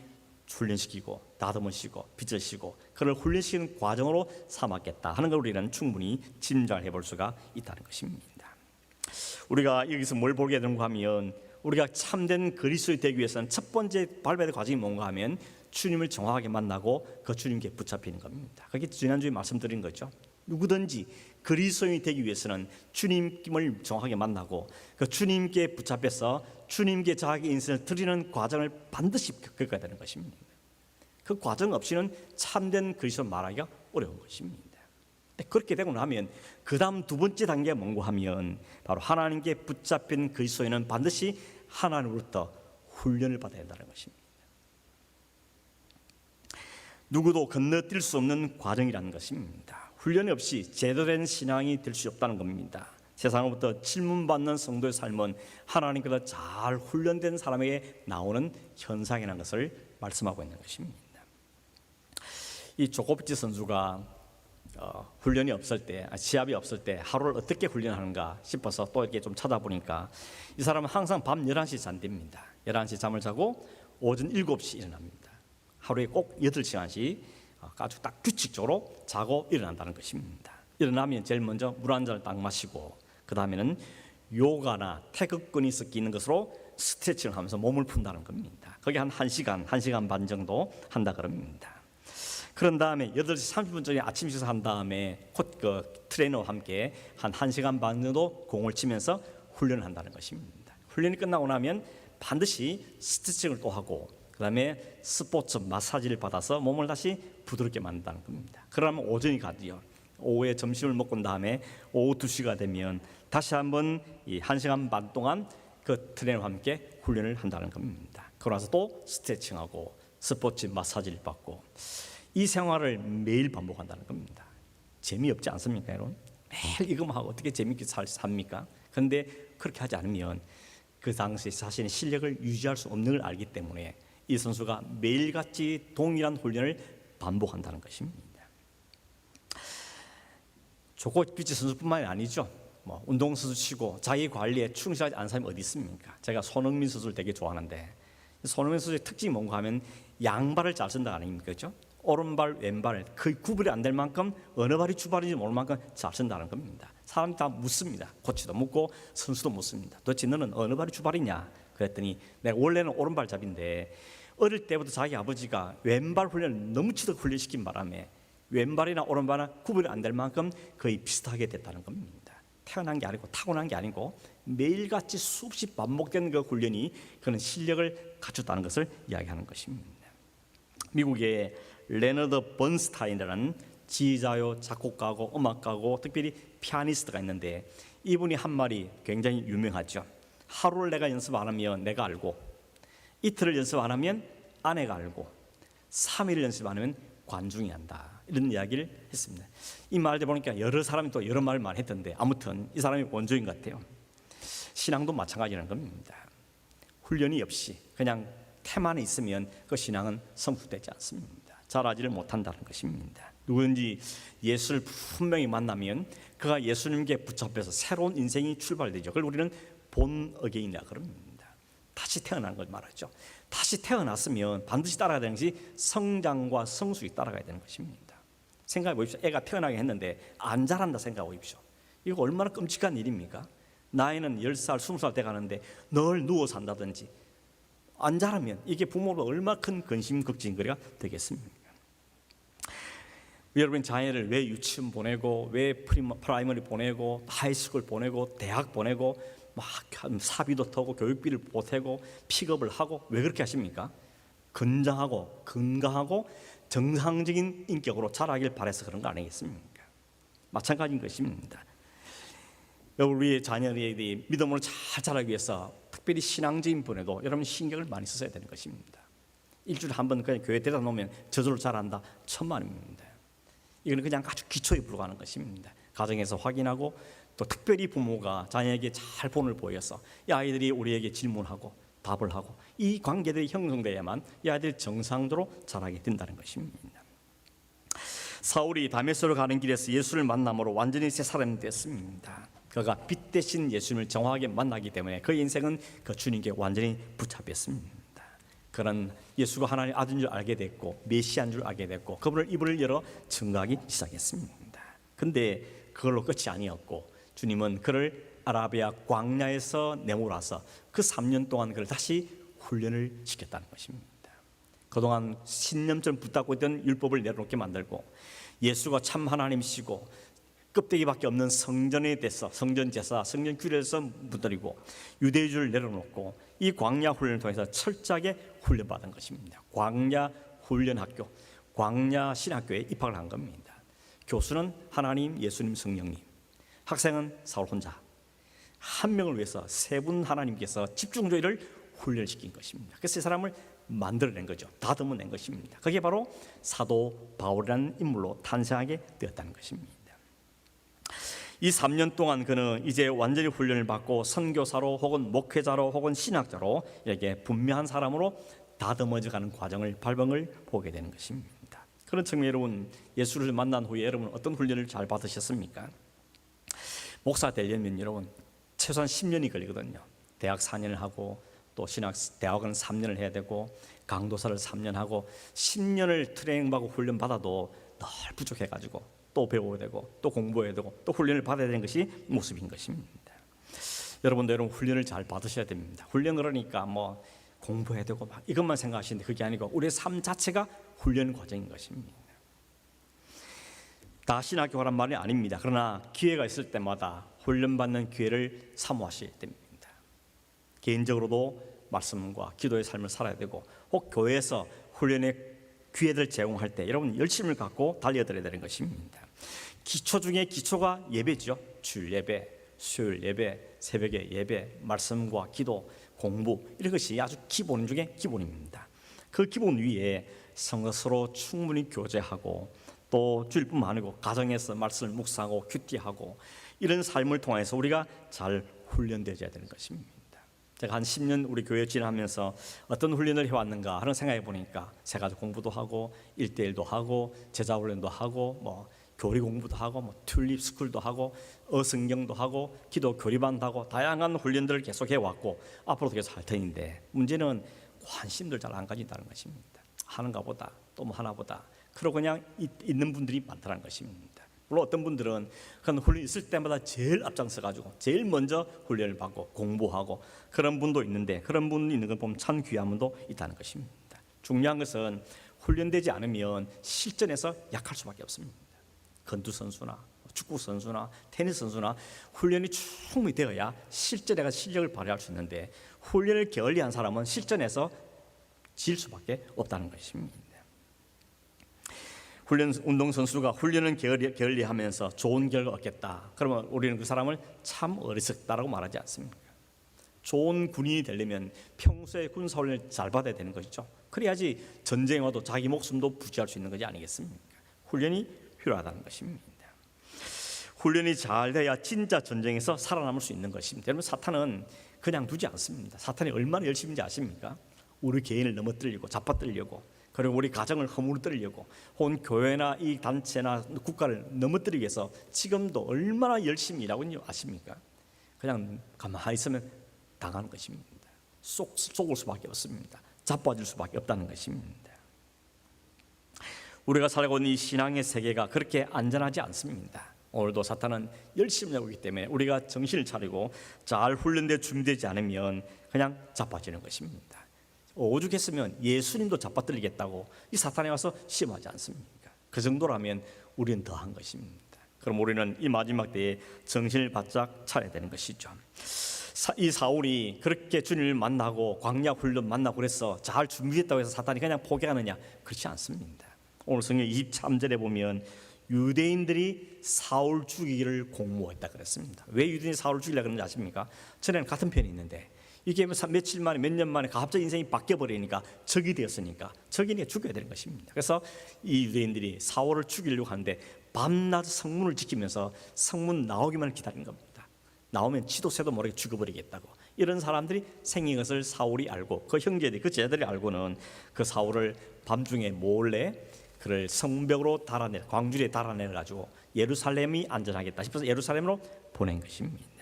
훈련시키고 다듬으시고 빚으시고 그를 훈련시키는 과정으로 삼았겠다 하는 걸 우리는 충분히 짐작해 볼 수가 있다는 것입니다. 우리가 여기서 뭘 보게 되는가 하면 우리가 참된 그리스도인이 되기 위해서는 첫 번째 밟아야 될 과정이 뭔가 하면 주님을 정확하게 만나고 그 주님께 붙잡히는 겁니다. 그게 지난주에 말씀드린 거죠. 누구든지 그리스도인이 되기 위해서는 주님을 정확하게 만나고 그 주님께 붙잡혀서 주님께 자기 인생을 드리는 과정을 반드시 겪어야 되는 것입니다. 그 과정 없이는 참된 그리스도 말하기가 어려운 것입니다. 그렇게 되고 나면 그 다음 두 번째 단계가 뭔고 하면 바로 하나님께 붙잡힌 그리스도인은 반드시 하나님으로부터 훈련을 받아야 한다는 것입니다. 누구도 건너뛸 수 없는 과정이라는 것입니다. 훈련이 없이 제대로 된 신앙이 될 수 없다는 겁니다. 세상으로부터 질문받는 성도의 삶은 하나님께서 잘 훈련된 사람에게 나오는 현상이라는 것을 말씀하고 있는 것입니다. 이 조코비치 선수가 훈련이 없을 때, 시합이 없을 때 하루를 어떻게 훈련하는가 싶어서 또 이렇게 좀 찾아보니까 이 사람은 항상 밤 11시 잔답니다. 11시 잠을 자고 오전 7시 일어납니다. 하루에 꼭 8시간씩 아주 딱 규칙적으로 자고 일어난다는 것입니다. 일어나면 제일 먼저 물 한 잔을 딱 마시고 그 다음에는 요가나 태극근이 섞이는 것으로 스트레칭을 하면서 몸을 푼다는 겁니다. 그게 한 1시간 반 정도 한다 그럽니다. 그런 다음에 8시 30분 전에 아침 식사한 다음에 트레이너와 함께 한 1시간 반 정도 공을 치면서 훈련을 한다는 것입니다. 훈련이 끝나고 나면 반드시 스트레칭을 또 하고 그 다음에 스포츠 마사지를 받아서 몸을 다시 부드럽게 만든다는 겁니다. 그러면 오전이 가지요. 오후에 점심을 먹고 난 다음에 오후 2시가 되면 다시 한번 이 1시간 반 동안 그 트레이너와 함께 훈련을 한다는 겁니다. 그러고 나서 또 스트레칭하고 스포츠 마사지를 받고 이 생활을 매일 반복한다는 겁니다. 재미없지 않습니까, 여러분? 매일 이것만 하고 어떻게 재미있게 삽니까? 그런데 그렇게 하지 않으면 그 당시 자신의 실력을 유지할 수 없는 걸 알기 때문에 이 선수가 매일같이 동일한 훈련을 반복한다는 것입니다. 조코비치 선수뿐만이 아니죠. 운동선수 치고 자기 관리에 충실하지 않은 사람이 어디 있습니까? 제가 손흥민 선수를 되게 좋아하는데 손흥민 선수의 특징이 뭔가 하면 양발을 잘 쓴다 아닙니까? 그렇죠? 오른발, 왼발 거의 구분이 안 될 만큼 어느 발이 주발인지 모를 만큼 잘 쓴다는 겁니다. 사람이 다 묻습니다. 코치도 묻고 선수도 묻습니다. 도대체 너는 어느 발이 주발이냐? 그랬더니 내가 원래는 오른발잡인데 어릴 때부터 자기 아버지가 왼발 훈련을 너무 치도록 훈련시킨 바람에 왼발이나 오른발은 구분이 안 될 만큼 거의 비슷하게 됐다는 겁니다. 태어난 게 아니고 타고난 게 아니고 매일같이 수없이 반복된 그 훈련이 그런 실력을 갖췄다는 것을 이야기하는 것입니다. 미국의 레너드 번스타인이라는 지휘자요, 작곡가고 음악가고 특별히 피아니스트가 있는데 이분이 한 말이 굉장히 유명하죠. 하루를 내가 연습 안 하면 내가 알고, 이틀을 연습 안 하면 아내가 알고, 3일을 연습 안 하면 관중이 한다. 이런 이야기를 했습니다. 이 말을 보니까 여러 사람이 또 여러 말을 많이 했던데 아무튼 이 사람이 원조인 것 같아요. 신앙도 마찬가지라는 겁니다. 훈련이 없이 그냥 태만 있으면 그 신앙은 성숙되지 않습니다. 자라지를 못한다는 것입니다. 누구든지 예수를 분명히 만나면 그가 예수님께 붙잡혀서 새로운 인생이 출발되죠. 그걸 우리는 본 어게인이라 그럽니다. 다시 태어나는 걸 말하죠. 다시 태어났으면 반드시 따라가야 되는 것이 성장과 성숙이 따라가야 되는 것입니다. 생각해 보십시오. 애가 태어나게 했는데 안 자란다 생각해 보십시오. 이거 얼마나 끔찍한 일입니까? 나이는 10살, 20살 돼 가는데 늘 누워 산다든지 안 자라면 이게 부모로 얼마나 큰 근심 걱정거리가 되겠습니까? 여러분 자녀를 왜 유치원 보내고 왜 프라이머리 보내고 하이스쿨 보내고 대학 보내고 막 사비도 타고 교육비를 보태고 픽업을 하고 왜 그렇게 하십니까? 건장하고 건강하고 정상적인 인격으로 자라길 바라서 그런 거 아니겠습니까? 마찬가지인 것입니다. 우리의 자녀들이 믿음으로 잘 자라기 위해서 특별히 신앙적인 분에도 여러분 신경을 많이 써야 되는 것입니다. 일주일에 한 번 그냥 교회 데려다 놓으면 저절로 잘한다? 천만입니다. 이거는 그냥 아주 기초에 불과한 것입니다. 가정에서 확인하고 또 특별히 부모가 자녀에게 잘 본을 보여서 이 아이들이 우리에게 질문하고 답을 하고 이 관계들이 형성돼야만 이 아이들이 정상적으로 자라게 된다는 것입니다. 사울이 다메섹으로 가는 길에서 예수를 만남으로 완전히 새 사람이 됐습니다. 그가 빛 대신 예수님을 정확하게 만나기 때문에 그의 인생은 그 주님께 완전히 붙잡혔습니다. 그는 예수가 하나님의 아들인 줄 알게 됐고 메시아인 줄 알게 됐고 그분을 입을 열어 증거하기 시작했습니다. 그런데 그걸로 끝이 아니었고 주님은 그를 아라비아 광야에서 내몰아서 그 3년 동안 그를 다시 훈련을 시켰다는 것입니다. 그동안 신념처럼 붙잡고 있던 율법을 내려놓게 만들고 예수가 참 하나님이시고 껍데기밖에 없는 성전에 대해서 성전 제사, 성전 규례에서 무너뜨리고 유대주의를 내려놓고 이 광야 훈련을 통해서 철저하게 훈련받은 것입니다. 광야 훈련학교, 광야 신학교에 입학을 한 겁니다. 교수는 하나님, 예수님, 성령님, 학생은 사울 혼자. 한 명을 위해서 세 분 하나님께서 집중적으로 훈련시킨 것입니다. 그래서 이 사람을 만들어낸 거죠. 다듬어낸 것입니다. 그게 바로 사도 바울이라는 인물로 탄생하게 되었다는 것입니다. 이 3년 동안 그는 이제 완전히 훈련을 받고 선교사로 혹은 목회자로 혹은 신학자로 이렇게 분명한 사람으로 다듬어져가는 과정을 발병을 보게 되는 것입니다. 그런 측면에 여러분, 예수를 만난 후에 여러분 어떤 훈련을 잘 받으셨습니까? 목사 되려면 여러분 최소한 10년이 걸리거든요. 대학 4년을 하고 또 대학은 3년을 해야 되고 강도사를 3년 하고 10년을 트레이닝받고 훈련 받아도 늘 부족해가지고 또 배워야 되고 또 공부해야 되고 또 훈련을 받아야 되는 것이 모습인 것입니다. 여러분도 여러분 훈련을 잘 받으셔야 됩니다. 훈련 그러니까 뭐 공부해야 되고 막 이것만 생각하시는데 그게 아니고 우리의 삶 자체가 훈련 과정인 것입니다. 다 신학교라는 말이 아닙니다. 그러나 기회가 있을 때마다 훈련받는 기회를 사모하셔야 됩니다. 개인적으로도 말씀과 기도의 삶을 살아야 되고 혹 교회에서 훈련의 기회를 제공할 때 여러분 열심을 갖고 달려들어야 되는 것입니다. 기초 중에 기초가 예배죠. 주일 예배, 수요일 예배, 새벽에 예배, 말씀과 기도, 공부 이런 것이 아주 기본 중에 기본입니다. 그 기본 위에 성도서로 충분히 교제하고 또 주일뿐만 아니고 가정에서 말씀을 묵상하고 큐티하고 이런 삶을 통해서 우리가 잘 훈련되어야 되는 것입니다. 제가 한 10년 우리 교회 지나면서 어떤 훈련을 해왔는가 하는 생각해 보니까 세 가지 공부도 하고 1대1도 하고 제자 훈련도 하고 뭐 교리 공부도 하고 뭐 튤립 스쿨도 하고 어성경도 하고 기도 교리반도 하고 다양한 훈련들을 계속 해왔고 앞으로도 계속 할 텐데 문제는 관심들 잘 안 가진다는 것입니다. 하는가 보다 또 뭐 하나보다 그러고 그냥 있는 분들이 많다는 것입니다. 물론 어떤 분들은 그런 훈련이 있을 때마다 제일 앞장서 가지고 제일 먼저 훈련을 받고 공부하고 그런 분도 있는데 그런 분이 있는 걸 보면 참 귀한 분도 있다는 것입니다. 중요한 것은 훈련되지 않으면 실전에서 약할 수밖에 없습니다. 건투 선수나 축구 선수나 테니스 선수나 훈련이 충분히 되어야 실전에 가서 실력을 발휘할 수 있는데 훈련을 게을리한 사람은 실전에서 질 수밖에 없다는 것입니다. 운동선수가 훈련을 게을리하면서 좋은 결과 얻겠다. 그러면 우리는 그 사람을 참 어리석다라고 말하지 않습니까? 좋은 군인이 되려면 평소에 군사훈련을 잘 받아야 되는 것이죠. 그래야지 전쟁에 와도 자기 목숨도 부지할 수 있는 것이 아니겠습니까? 훈련이 필요하다는 것입니다. 훈련이 잘 돼야 진짜 전쟁에서 살아남을 수 있는 것입니다. 여러분 사탄은 그냥 두지 않습니다. 사탄이 얼마나 열심인지 아십니까? 우리 개인을 넘어뜨리고 잡아뜨리려고 그리고 우리 가정을 허물뜨리려고 혹은 교회나 이 단체나 국가를 넘어뜨리기 위해서 지금도 얼마나 열심히 일하고 있는지 아십니까? 그냥 가만히 있으면 당하는 것입니다. 속을 수밖에 없습니다. 자빠질 수밖에 없다는 것입니다. 우리가 살고 있는 이 신앙의 세계가 그렇게 안전하지 않습니다. 오늘도 사탄은 열심히 하고 있기 때문에 우리가 정신을 차리고 잘 훈련되어 준비되지 않으면 그냥 자빠지는 것입니다. 오죽했으면 예수님도 잡아들리겠다고 이 사탄이 와서 시험하지 않습니까? 그 정도라면 우리는 더한 것입니다. 그럼 우리는 이 마지막 때에 정신을 바짝 차려야 되는 것이죠. 이 사울이 그렇게 주님을 만나고 광야 훈련 만나고 그래서 잘 준비했다고 해서 사탄이 그냥 포기하느냐? 그렇지 않습니다. 오늘 성경 23절에 보면 유대인들이 사울 죽이기를 공모했다 그랬습니다. 왜 유대인이 사울 죽이려고 그런지 아십니까? 전에는 같은 편이 있는데 이게 며칠 만에 몇 년 만에 갑자기 인생이 바뀌어버리니까 적이 되었으니까 적이니까 죽여야 되는 것입니다. 그래서 이 유대인들이 사울을 죽이려고 하는데 밤낮 성문을 지키면서 성문 나오기만 기다린 겁니다. 나오면 지도 새도 모르게 죽여버리겠다고. 이런 사람들이 생긴 것을 사울이 알고 그 형제들이 그 제자들이 알고는 그 사울을 밤중에 몰래 그를 성벽으로 달아내 광주리에 달아내 가지고 예루살렘이 안전하겠다 싶어서 예루살렘으로 보낸 것입니다.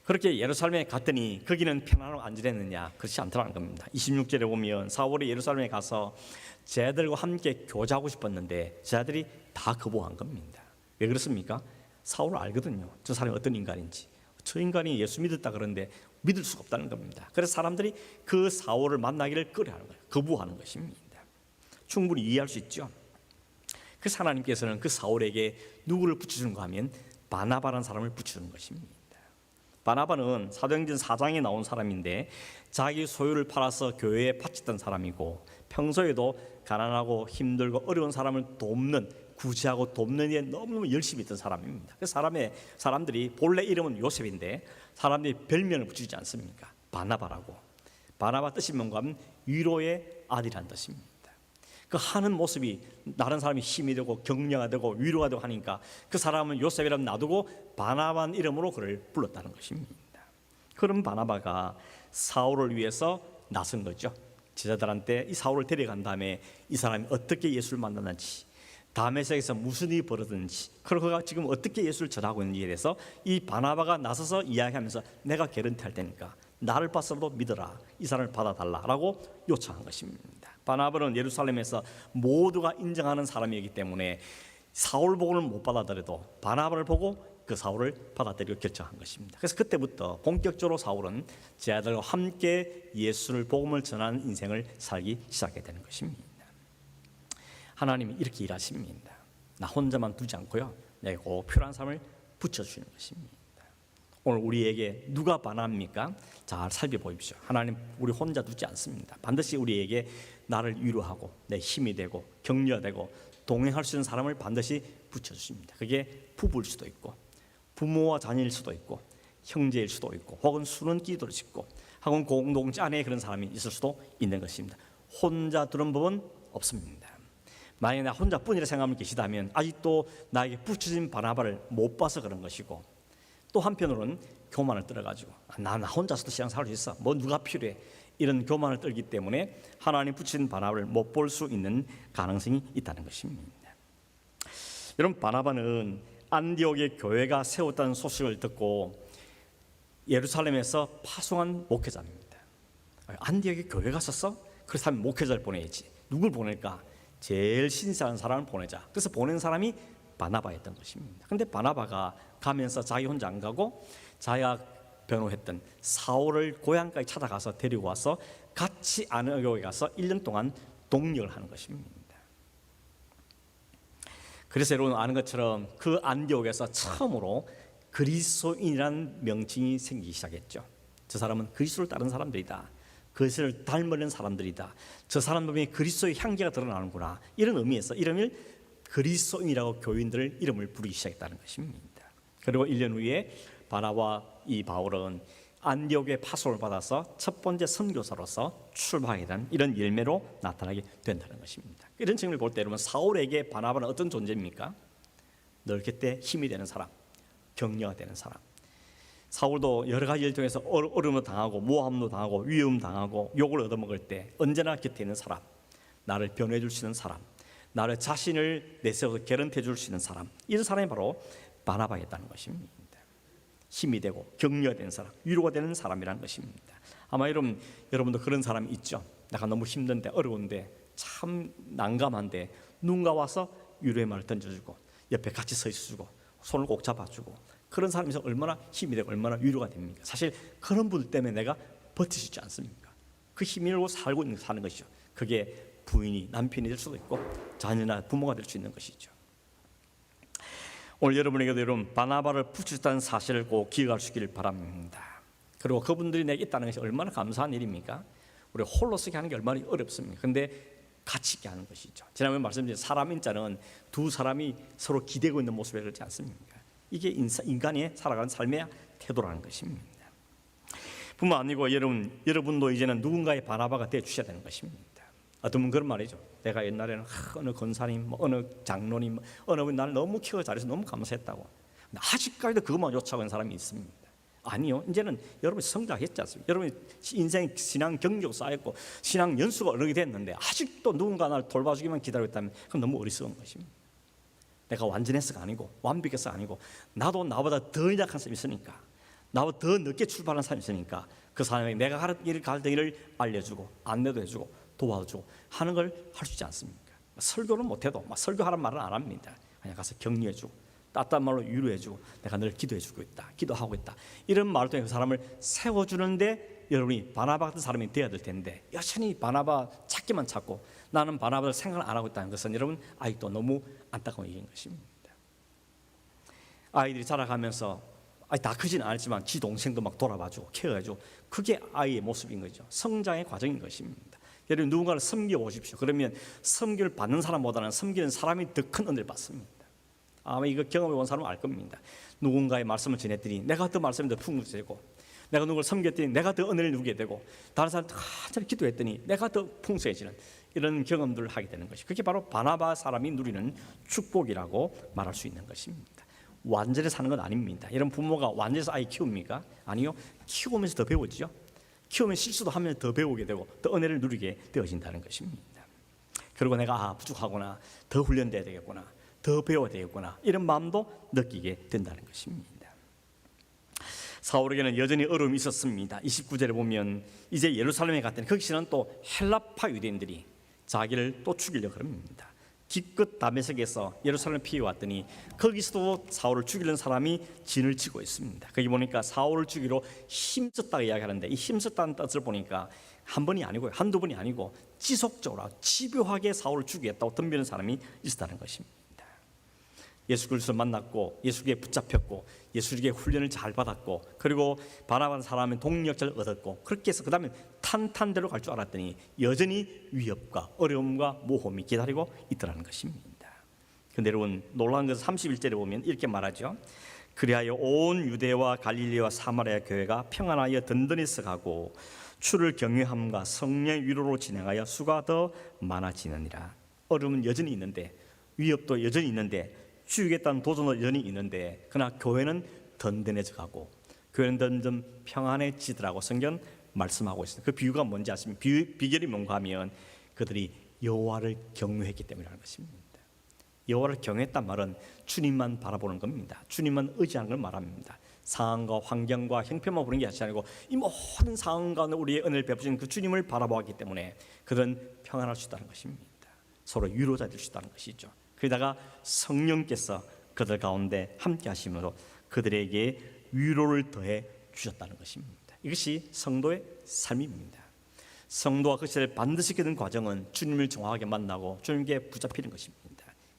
그렇게 예루살렘에 갔더니 거기는 편안하고 안전했느냐? 그렇지 않더라는 겁니다. 26절에 보면 사울이 예루살렘에 가서 제자들과 함께 교제하고 싶었는데 제자들이 다 거부한 겁니다. 왜 그렇습니까? 사울을 알거든요. 저 사람이 어떤 인간인지. 저 인간이 예수 믿었다 그러는데 믿을 수가 없다는 겁니다. 그래서 사람들이 그 사울을 만나기를 꺼려하는 거예요. 거부하는 것입니다. 충분히 이해할 수 있죠. 그래서 하나님께서는 그 사울에게 누구를 붙여주는가 하면 바나바라는 사람을 붙여주는 것입니다. 바나바는 사도행전 4장에 나온 사람인데 자기 소유를 팔아서 교회에 바쳤던 사람이고 평소에도 가난하고 힘들고 어려운 사람을 돕는, 구제하고 돕는 일에 너무너무 열심히 있던 사람입니다. 그래서 사람들이 본래 이름은 요셉인데 사람들이 별명을 붙이지 않습니까? 바나바라고. 바나바 뜻이 뭔가 하면 위로의 아들이라는 뜻입니다. 그 하는 모습이 다른 사람이 힘이 되고 격려가 되고 위로가 되고 하니까 그 사람은 요셉이라고 놔두고 바나바는 이름으로 그를 불렀다는 것입니다. 그런 바나바가 사울을 위해서 나선 거죠. 제자들한테 이 사울을 데려간 다음에 이 사람이 어떻게 예수를 만났는지, 다메섹에서 무슨 일이 벌어졌는지, 그리고 그가 지금 어떻게 예수를 전하고 있는지에 대해서 이 바나바가 나서서 이야기하면서 내가 개런티할 테니까 나를 봐서도 믿어라, 이 사람을 받아달라라고 요청한 것입니다. 바나바는 예루살렘에서 모두가 인정하는 사람이기 때문에 사울 복음을 못 받아들여도 바나바를 보고 그 사울을 받아들이고 결정한 것입니다. 그래서 그때부터 본격적으로 사울은 제자들과 함께 예수를 복음을 전하는 인생을 살기 시작하게 되는 것입니다. 하나님이 이렇게 일하십니다. 나 혼자만 두지 않고요, 내가 꼭 필요한 사람을 붙여주시는 것입니다. 오늘 우리에게 누가 바나바입니까? 잘 살펴보십시오. 하나님 우리 혼자 두지 않습니다. 반드시 우리에게 나를 위로하고 내 힘이 되고 격려되고 동행할 수 있는 사람을 반드시 붙여주십니다. 그게 부부일 수도 있고 부모와 자녀일 수도 있고 형제일 수도 있고 혹은 수는기도를 짓고 혹은 공동체 안에 그런 사람이 있을 수도 있는 것입니다. 혼자 두는 법은 없습니다. 만약에 나 혼자뿐이라 생각하면 계시다면 아직도 나에게 붙여진 바나바를 못 봐서 그런 것이고, 또 한편으로는 교만을 떨어가지고 나 혼자서도 신앙생활 할 수 있어, 뭐 누가 필요해, 이런 교만을 떨기 때문에 하나님 붙인 바나바를 못 볼 수 있는 가능성이 있다는 것입니다. 여러분, 바나바는 안디옥의 교회가 세웠다는 소식을 듣고 예루살렘에서 파송한 목회자입니다. 안디옥의 교회가 썼어? 그렇다면 목회자를 보내야지. 누굴 보낼까? 제일 신실한 사람을 보내자. 그래서 보낸 사람이 바나바였던 것입니다. 그런데 바나바가 가면서 자기 혼자 안 가고 자기가 변호했던 사울을 고향까지 찾아가서 데리고 와서 같이 안디옥에 가서 1년 동안 동역을 하는 것입니다. 그래서 여러분 아는 것처럼 그 안디옥에서 처음으로 그리스도인이라는 명칭이 생기기 시작했죠. 저 사람은 그리스도를 따른 사람들이다, 그리스도를 닮은 사람들이다, 저 사람들이 그리스도의 향기가 드러나는구나, 이런 의미에서 이름을 그리스도인이라고 교인들 이름을 부르기 시작했다는 것입니다. 그리고 1년 후에 바나바와 이 바울은 안디옥의 파송을 받아서 첫 번째 선교사로서 출발하게 된 이런 열매로 나타나게 된다는 것입니다. 이런 측면을 볼 때 여러분, 사울에게 바나바는 어떤 존재입니까? 늘 그때 힘이 되는 사람, 격려가 되는 사람. 사울도 여러 가지 일 통해서 어려움도 당하고 모함도 당하고 위험 당하고 욕을 얻어먹을 때 언제나 곁에 있는 사람, 나를 변호해 줄 수 있는 사람, 나를 자신을 내세워서 개런티해 줄 수 있는 사람, 이런 사람이 바로 바나바였다는 것입니다. 힘이 되고 격려된 사람, 위로가 되는 사람이라는 것입니다. 아마 여러분도 그런 사람이 있죠. 내가 너무 힘든데 어려운데 참 난감한데 누군가 와서 위로의 말을 던져주고 옆에 같이 서 있어주고 손을 꼭 잡아주고, 그런 사람이서 얼마나 힘이 되고 얼마나 위로가 됩니까? 사실 그런 분들 때문에 내가 버틸 수 있지 않습니까? 그 힘으로 사는 것이죠. 그게 부인이 남편이 될 수도 있고 자녀나 부모가 될 수 있는 것이죠. 오늘 여러분에게도 여러분 바나바를 붙였다는 사실을 꼭 기억할 수 있기를 바랍니다. 그리고 그분들이 내게 있다는 것이 얼마나 감사한 일입니까? 우리 홀로 서게 하는 게 얼마나 어렵습니까? 근데 같이 있게 하는 것이죠. 지난번에 말씀드린 사람 인자는 두 사람이 서로 기대고 있는 모습에 그렇지 않습니까? 이게 인간이 살아가는 삶의 태도라는 것입니다. 뿐만 아니고 여러분도 이제는 누군가의 바나바가 되어 주셔야 되는 것입니다. 어떤 분 그런 말이죠. 내가 옛날에는 어느 권사님, 어느 장로님, 어느 분 나를 너무 키워 잘해서 너무 감사했다고. 근데 아직까지도 그것만 요청하는 사람이 있습니다. 아니요, 이제는 여러분이 성장했지 않습니까? 여러분이 인생 신앙 경력 쌓였고 신앙 연수가 어느 게 됐는데 아직도 누군가 나를 돌봐주기만 기다리고 있다면 그건 너무 어리석은 것입니다. 내가 완전해서가 아니고 완벽해서가 아니고 나도 나보다 더 약한 사람이 있으니까, 나보다 더 늦게 출발한 사람이 있으니까 그 사람에게 내가 갈 길을 알려주고 안내도 해주고 도와주고 하는 걸 할 수 있지 않습니까? 설교는 못해도 설교하라는 말은 안 합니다. 그냥 가서 격려해주고 따뜻한 말로 위로해주고 내가 늘 기도해주고 있다, 기도하고 있다, 이런 말을 통해 그 사람을 세워주는데 여러분이 바나바 같은 사람이 되어야 될 텐데 여전히 바나바 찾기만 찾고 나는 바나바를 생각을 안 하고 있다는 것은 여러분 아직도 너무 안타까운 일인 것입니다. 아이들이 자라가면서 다 크지는 않았지만 지 동생도 막 돌아봐주고 케어해주고, 그게 아이의 모습인 거죠. 성장의 과정인 것입니다. 여러분 누군가를 섬겨보십시오. 그러면 섬기를 받는 사람보다는 섬기는 사람이 더 큰 은혜를 받습니다. 아마 이거 경험해 본 사람은 알 겁니다. 누군가의 말씀을 전했더니 내가 더 말씀이 더 풍성해지고, 내가 누구를 섬겼더니 내가 더 은혜를 누리게 되고, 다른 사람한테 한참 기도했더니 내가 더 풍성해지는 이런 경험들을 하게 되는 것이, 그게 바로 바나바 사람이 누리는 축복이라고 말할 수 있는 것입니다. 완전히 사는 건 아닙니다. 여러분 부모가 완전해서 아이 키웁니까? 아니요. 키우면서 더 배우죠. 키우면 실수도 하면 더 배우게 되고 더 은혜를 누리게 되어진다는 것입니다. 그리고 내가 부족하구나, 더 훈련돼야 되겠구나, 더 배워야 되겠구나, 이런 마음도 느끼게 된다는 것입니다. 사울에게는 여전히 어려움이 있었습니다. 29절에 보면 이제 예루살렘에 갔더니 거기서는 또 헬라파 유대인들이 자기를 또 죽이려고 합니다. 기껏 다메섹에서 예루살렘 피해 왔더니 거기서도 사울을 죽이려는 사람이 진을 치고 있습니다. 거기 보니까 사울을 죽이러 힘썼다고 이야기하는데, 이 힘썼다는 뜻을 보니까 한 번이 아니고 한두 번이 아니고 지속적으로 집요하게 사울을 죽이겠다고 덤비는 사람이 있었다는 것입니다. 예수 그리스도를 만났고 예수께 붙잡혔고 예수에게 훈련을 잘 받았고, 그리고 바나바는 사람의 동력자를 얻었고, 그렇게 해서 그 다음에 탄탄대로 갈 줄 알았더니 여전히 위협과 어려움과 모험이 기다리고 있더라는 것입니다. 그런데 여러분 놀라운 것은 31절에 보면 이렇게 말하죠. 그리하여 온 유대와 갈릴리와 사마리아 교회가 평안하여 든든히 가고 주를 경외함과 성령의 위로로 진행하여 수가 더 많아지느니라. 어려움은 여전히 있는데, 위협도 여전히 있는데, 죽이겠다는 도전도 여전히 있는데, 그러나 교회는 든든해져 가고 교회는 점점 평안해지더라고 성경 말씀하고 있습니다. 그 비유가 뭔지 아십니까? 비결이 뭔가 하면 그들이 여호와를 경외했기 때문이라는 것입니다. 여호와를 경외했단 말은 주님만 바라보는 겁니다. 주님만 의지하는 걸 말합니다. 상황과 환경과 형편만 보는 게 아니고 이 모든 상황 가운데 우리의 은혜를 베푸신 그 주님을 바라보았기 때문에 그들은 평안할 수 있다는 것입니다. 서로 위로자 될 수 있다는 것이죠. 그러다가 성령께서 그들 가운데 함께 하시면서 그들에게 위로를 더해 주셨다는 것입니다. 이것이 성도의 삶입니다. 성도가 그 시대를 반드시 겪는 과정은 주님을 정확하게 만나고 주님께 붙잡히는 것입니다.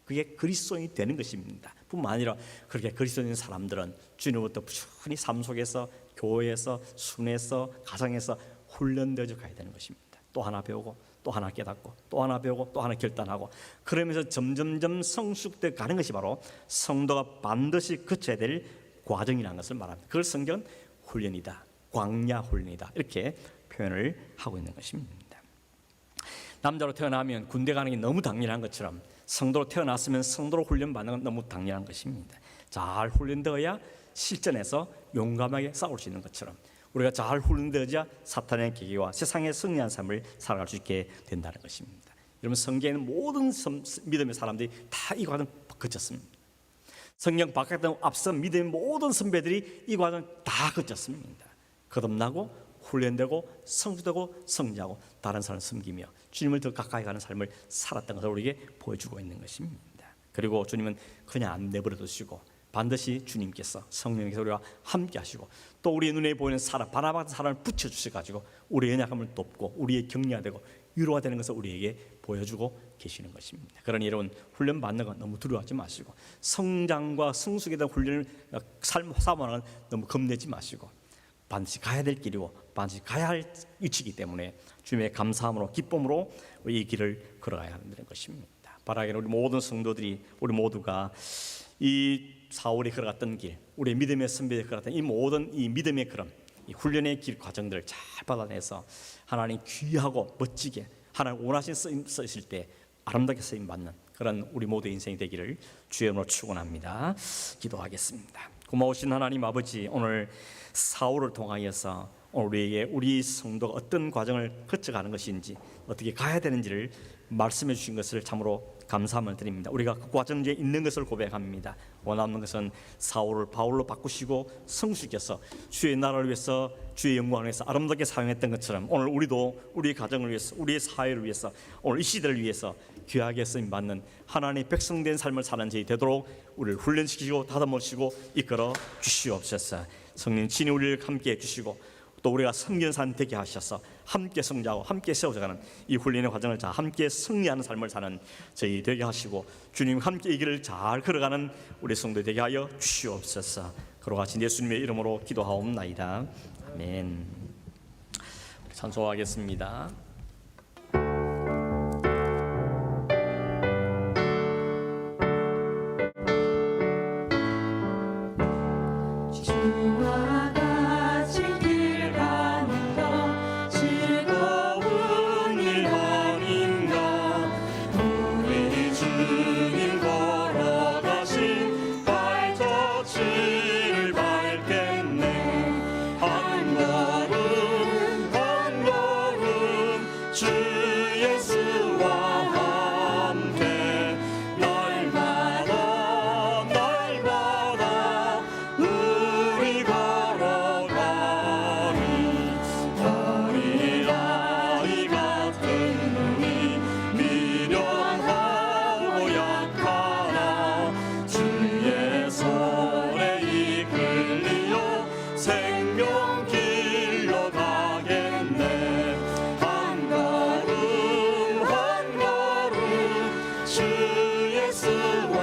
그게 그리스도인이 되는 것입니다. 뿐만 아니라 그렇게 그리스도인 사람들은 주님부터 부지런히 삶 속에서, 교회에서, 순회에서, 가정에서 훈련되어 가야 되는 것입니다. 또 하나 배우고 또 하나 깨닫고 또 하나 배우고 또 하나 결단하고, 그러면서 점점점 성숙되어 가는 것이 바로 성도가 반드시 거쳐야 될 과정이라는 것을 말합니다. 그걸 성경은 훈련이다, 광야 훈련이다, 이렇게 표현을 하고 있는 것입니다. 남자로 태어나면 군대 가는 게 너무 당연한 것처럼 성도로 태어났으면 성도로 훈련받는 건 너무 당연한 것입니다. 잘 훈련되어야 실전에서 용감하게 싸울 수 있는 것처럼 우리가 잘 훈련되어야 사탄의 계기와 세상의 승리한 삶을 살아갈 수 있게 된다는 것입니다. 여러분 성경에는 모든 믿음의 사람들이 다 이 과정 거쳤습니다. 성경 바깥에 앞서 믿음의 모든 선배들이 이 과정 다 거쳤습니다. 거듭나고 훈련되고 성숙되고 성장하고 다른 사람을 섬기며 주님을 더 가까이 가는 삶을 살았던 것을 우리에게 보여주고 있는 것입니다. 그리고 주님은 그냥 안 내버려 두시고 반드시 주님께서 성령께서 우리와 함께 하시고 또 우리의 눈에 보이는 사람, 바나바 같은 사람을 붙여주셔가지고 우리의 연약함을 돕고 우리의 격려가 되고 위로가 되는 것을 우리에게 보여주고 계시는 것입니다. 그러니 여러분 훈련 받는 건 너무 두려워하지 마시고 성장과 성숙에 대한 훈련을 삶하는 건 너무 겁내지 마시고 반드시 가야 될 길이고 반드시 가야 할 위치이기 때문에 주님의 감사함으로 기쁨으로 이 길을 걸어가야 한다는 것입니다. 바라기는 우리 모든 성도들이 우리 모두가 이 사울이 걸어갔던 길, 우리 믿음의 선배들이 걸어갔던 이 모든 이 믿음의 걸음, 이 훈련의 길 과정들을 잘 받아내서 하나님 귀하고 멋지게 하나님 원하신 쓰임 쓰실 때 아름답게 쓰임 받는 그런 우리 모두의 인생이 되기를 주의 이름으로 축원합니다. 기도하겠습니다. 고마우신 하나님 아버지, 오늘 사울을 통하여서 우리에게 우리 성도가 어떤 과정을 거쳐가는 것인지 어떻게 가야 되는지를 말씀해 주신 것을 참으로 감사함을 드립니다. 우리가 그 과정 중에 있는 것을 고백합니다. 원하는 것은 사울을 바울로 바꾸시고 성수께서 주의 나라를 위해서 주의 영광을 위해서 아름답게 사용했던 것처럼 오늘 우리도 우리의 가정을 위해서 우리의 사회를 위해서 오늘 이 시대를 위해서 귀하게 쓰임 받는 하나님의 백성된 삶을 사는 저희 되도록 우리를 훈련시키시고 다듬으시고 이끌어 주시옵소서. 성령 친히 우리를 함께 해주시고 또 우리가 섬기는 사람 되게 하셔서 함께 성장하고 함께 세워져가는 이 훈련의 과정을 잘 함께 승리하는 삶을 사는 저희 되게 하시고 주님 함께 이 길을 잘 걸어가는 우리 성도 되게 하여 주시옵소서. 그로 같이 예수님의 이름으로 기도하옵나이다. 아멘. 찬송하겠습니다. 주와 같이 길 가는 것 즐거운 일 아닌가. 우리 주님 걸어가신 발자취를 밟겠네. 한 걸음 한 걸음 주 예수와 함께 날마다 날마다 우리 걸어가니 어린아이 같은 눈이 미련하고 약하나 주의 손에 이끌리어 생명길로 가겠네. 한 걸음 한 걸음 주 예수와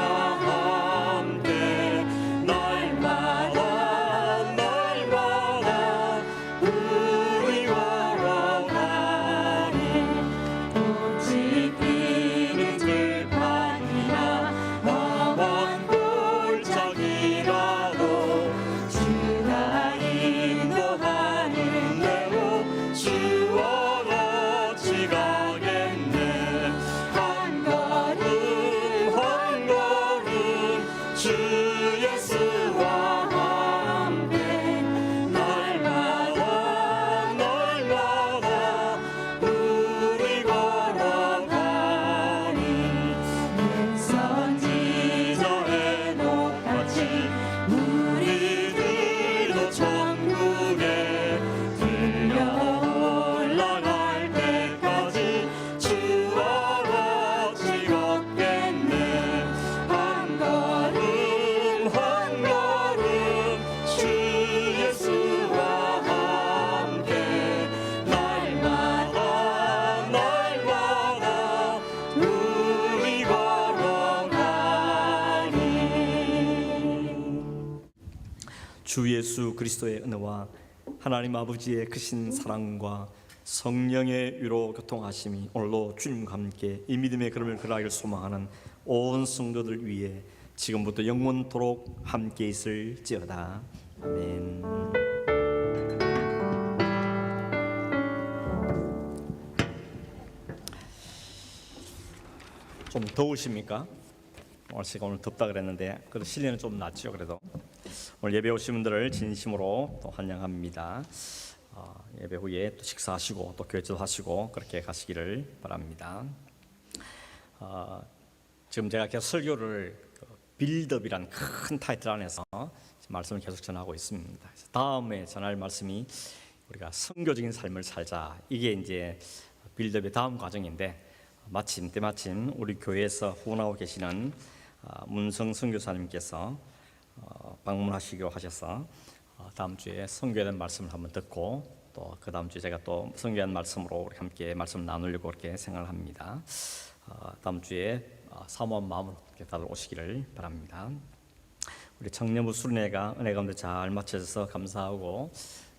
함께 날마다 날마다 우리 걸어가니 꽃이 피는 들판이나 험한 골짜기라도 주가 인도하는 대로 주와 같이 가겠네. 한 걸음 한 걸음 주 예수와 함께 날마다 날마다 우리 걸어가니 선지자의 녹같이 우리들도 천국에 들려 올라갈 때까지 주와 같이 걷겠네. 한 걸음 한 걸음 주 예수와 함께 날마다 날마다 우리 걸어가니. 주 예수 그리스도의 은혜와 하나님 아버지의 크신 사랑과 성령의 위로 교통하심이 오늘도 주님과 함께 이 믿음의 걸음을 걸어가기를 소망하는 온 성도들 위해 지금부터 영원토록 함께 있을지어다. 아멘. 좀 더우십니까? 날씨가 오늘 덥다 그랬는데 그래도 실내는 좀 낫죠. 그래도 오늘 예배 오신 분들을 진심으로 또 환영합니다. 예배 후에 또 식사하시고 또 교회도 하시고 그렇게 가시기를 바랍니다. 지금 제가 계속 설교를 빌드업이란 큰 타이틀 안에서 말씀을 계속 전하고 있습니다. 다음에 전할 말씀이 우리가 선교적인 삶을 살자. 이게 이제 빌드업의 다음 과정인데 때마침 우리 교회에서 후원하고 계시는 문성 선교사님께서 방문하시기로 하셔서 다음 주에 선교에 대한 말씀을 한번 듣고 또 그 다음 주에 제가 또 선교에 대한 말씀으로 우리 함께 말씀 나누려고 그렇게 생각을 합니다. 다음 주에 사모한 마음으로 다들 오시기를 바랍니다. 우리 청년부 수련회가 은혜 가운데 잘 맞춰져서 감사하고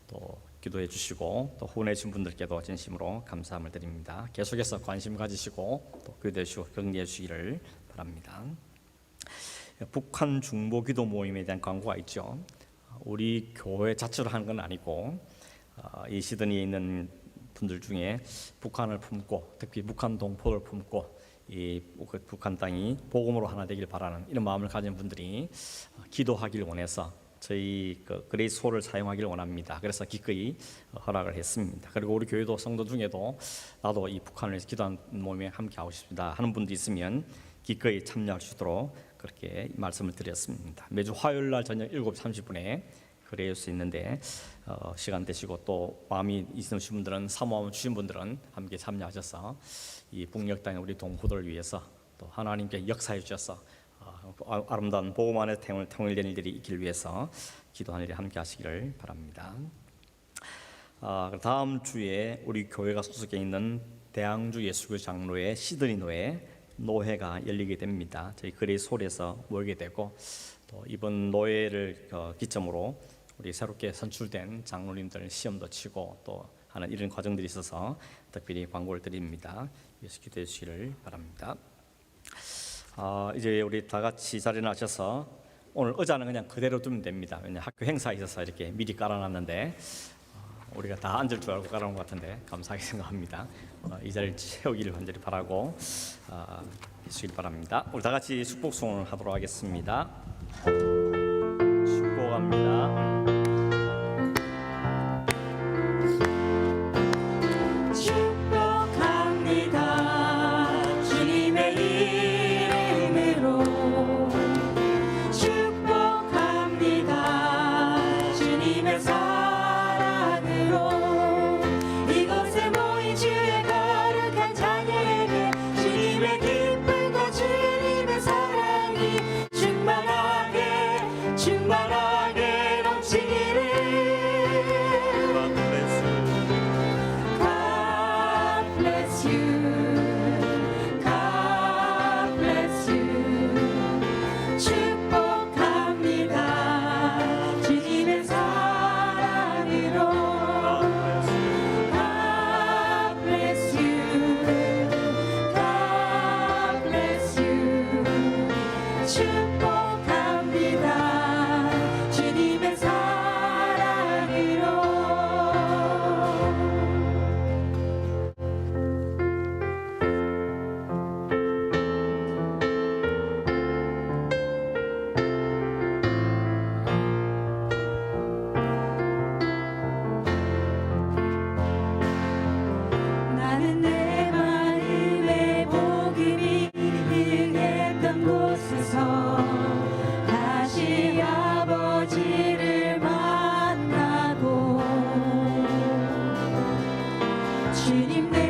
또 기도해 주시고 또 후원해 주신 분들께도 진심으로 감사함을 드립니다. 계속해서 관심 가지시고 또 기도해 주시고 격려해 주시기를 바랍니다. 북한 중보 기도 모임에 대한 광고가 있죠. 우리 교회 자체로 하는 건 아니고 이 시드니에 있는 분들 중에 북한을 품고 특히 북한 동포를 품고 이 북한 땅이 복음으로 하나 되길 바라는 이런 마음을 가진 분들이 기도하길 원해서 저희 그레이스 홀을 사용하기를 원합니다. 그래서 기꺼이 허락을 했습니다. 그리고 우리 교회도 성도 중에도 나도 이 북한을 위해서 기도하는 모임에 함께 하고 싶습니다 하는 분도 있으면 기꺼이 참여할 수 있도록 그렇게 말씀을 드렸습니다. 매주 화요일 날 저녁 7시 30분에 그럴 수 있는데 시간 되시고 또 마음이 있으신 분들은 사모함 주신 분들은 함께 참여하셔서 이 북녘 땅의 우리 동포들을 위해서 또 하나님께 역사해 주셔서 아름다운 복음 안에 통일된 일들이 있기를 위해서 기도하는 일에 함께 하시기를 바랍니다. 다음 주에 우리 교회가 소속해 있는 대항주 예수교 장로회 시드니 노회가 열리게 됩니다. 저희 그레이스홀에서 모이게 되고 또 이번 노회를 기점으로 우리 새롭게 선출된 장로님들 시험도 치고 또 하는 이런 과정들이 있어서 특별히 광고를 드립니다. 예수 기도해 주시기를 바랍니다. 이제 우리 다 같이 자리에 나셔서 오늘 의자는 그냥 그대로 두면 됩니다. 왜냐 학교 행사에 있어서 이렇게 미리 깔아놨는데 우리가 다 앉을 줄 알고 깔아놓은 것 같은데 감사하게 생각합니다. 이 자리를 채우기를 간절히 바라고 해주시길 바랍니다. 우리 다 같이 축복송을 하도록 하겠습니다. 축복합니다. 축복합니다. 주님의 이름으로 축복합니다. 주님의 사랑으로 이곳에 모인 주의 거룩한 자녀에게 주님의 기쁨과 주님의 사랑이 충만하게 넘치기를. 축복합니다. 주님의 사랑으로. 나는 내 마음에 복음이 흘렸던 곳에서 다시 아버지를 만나고 주님 내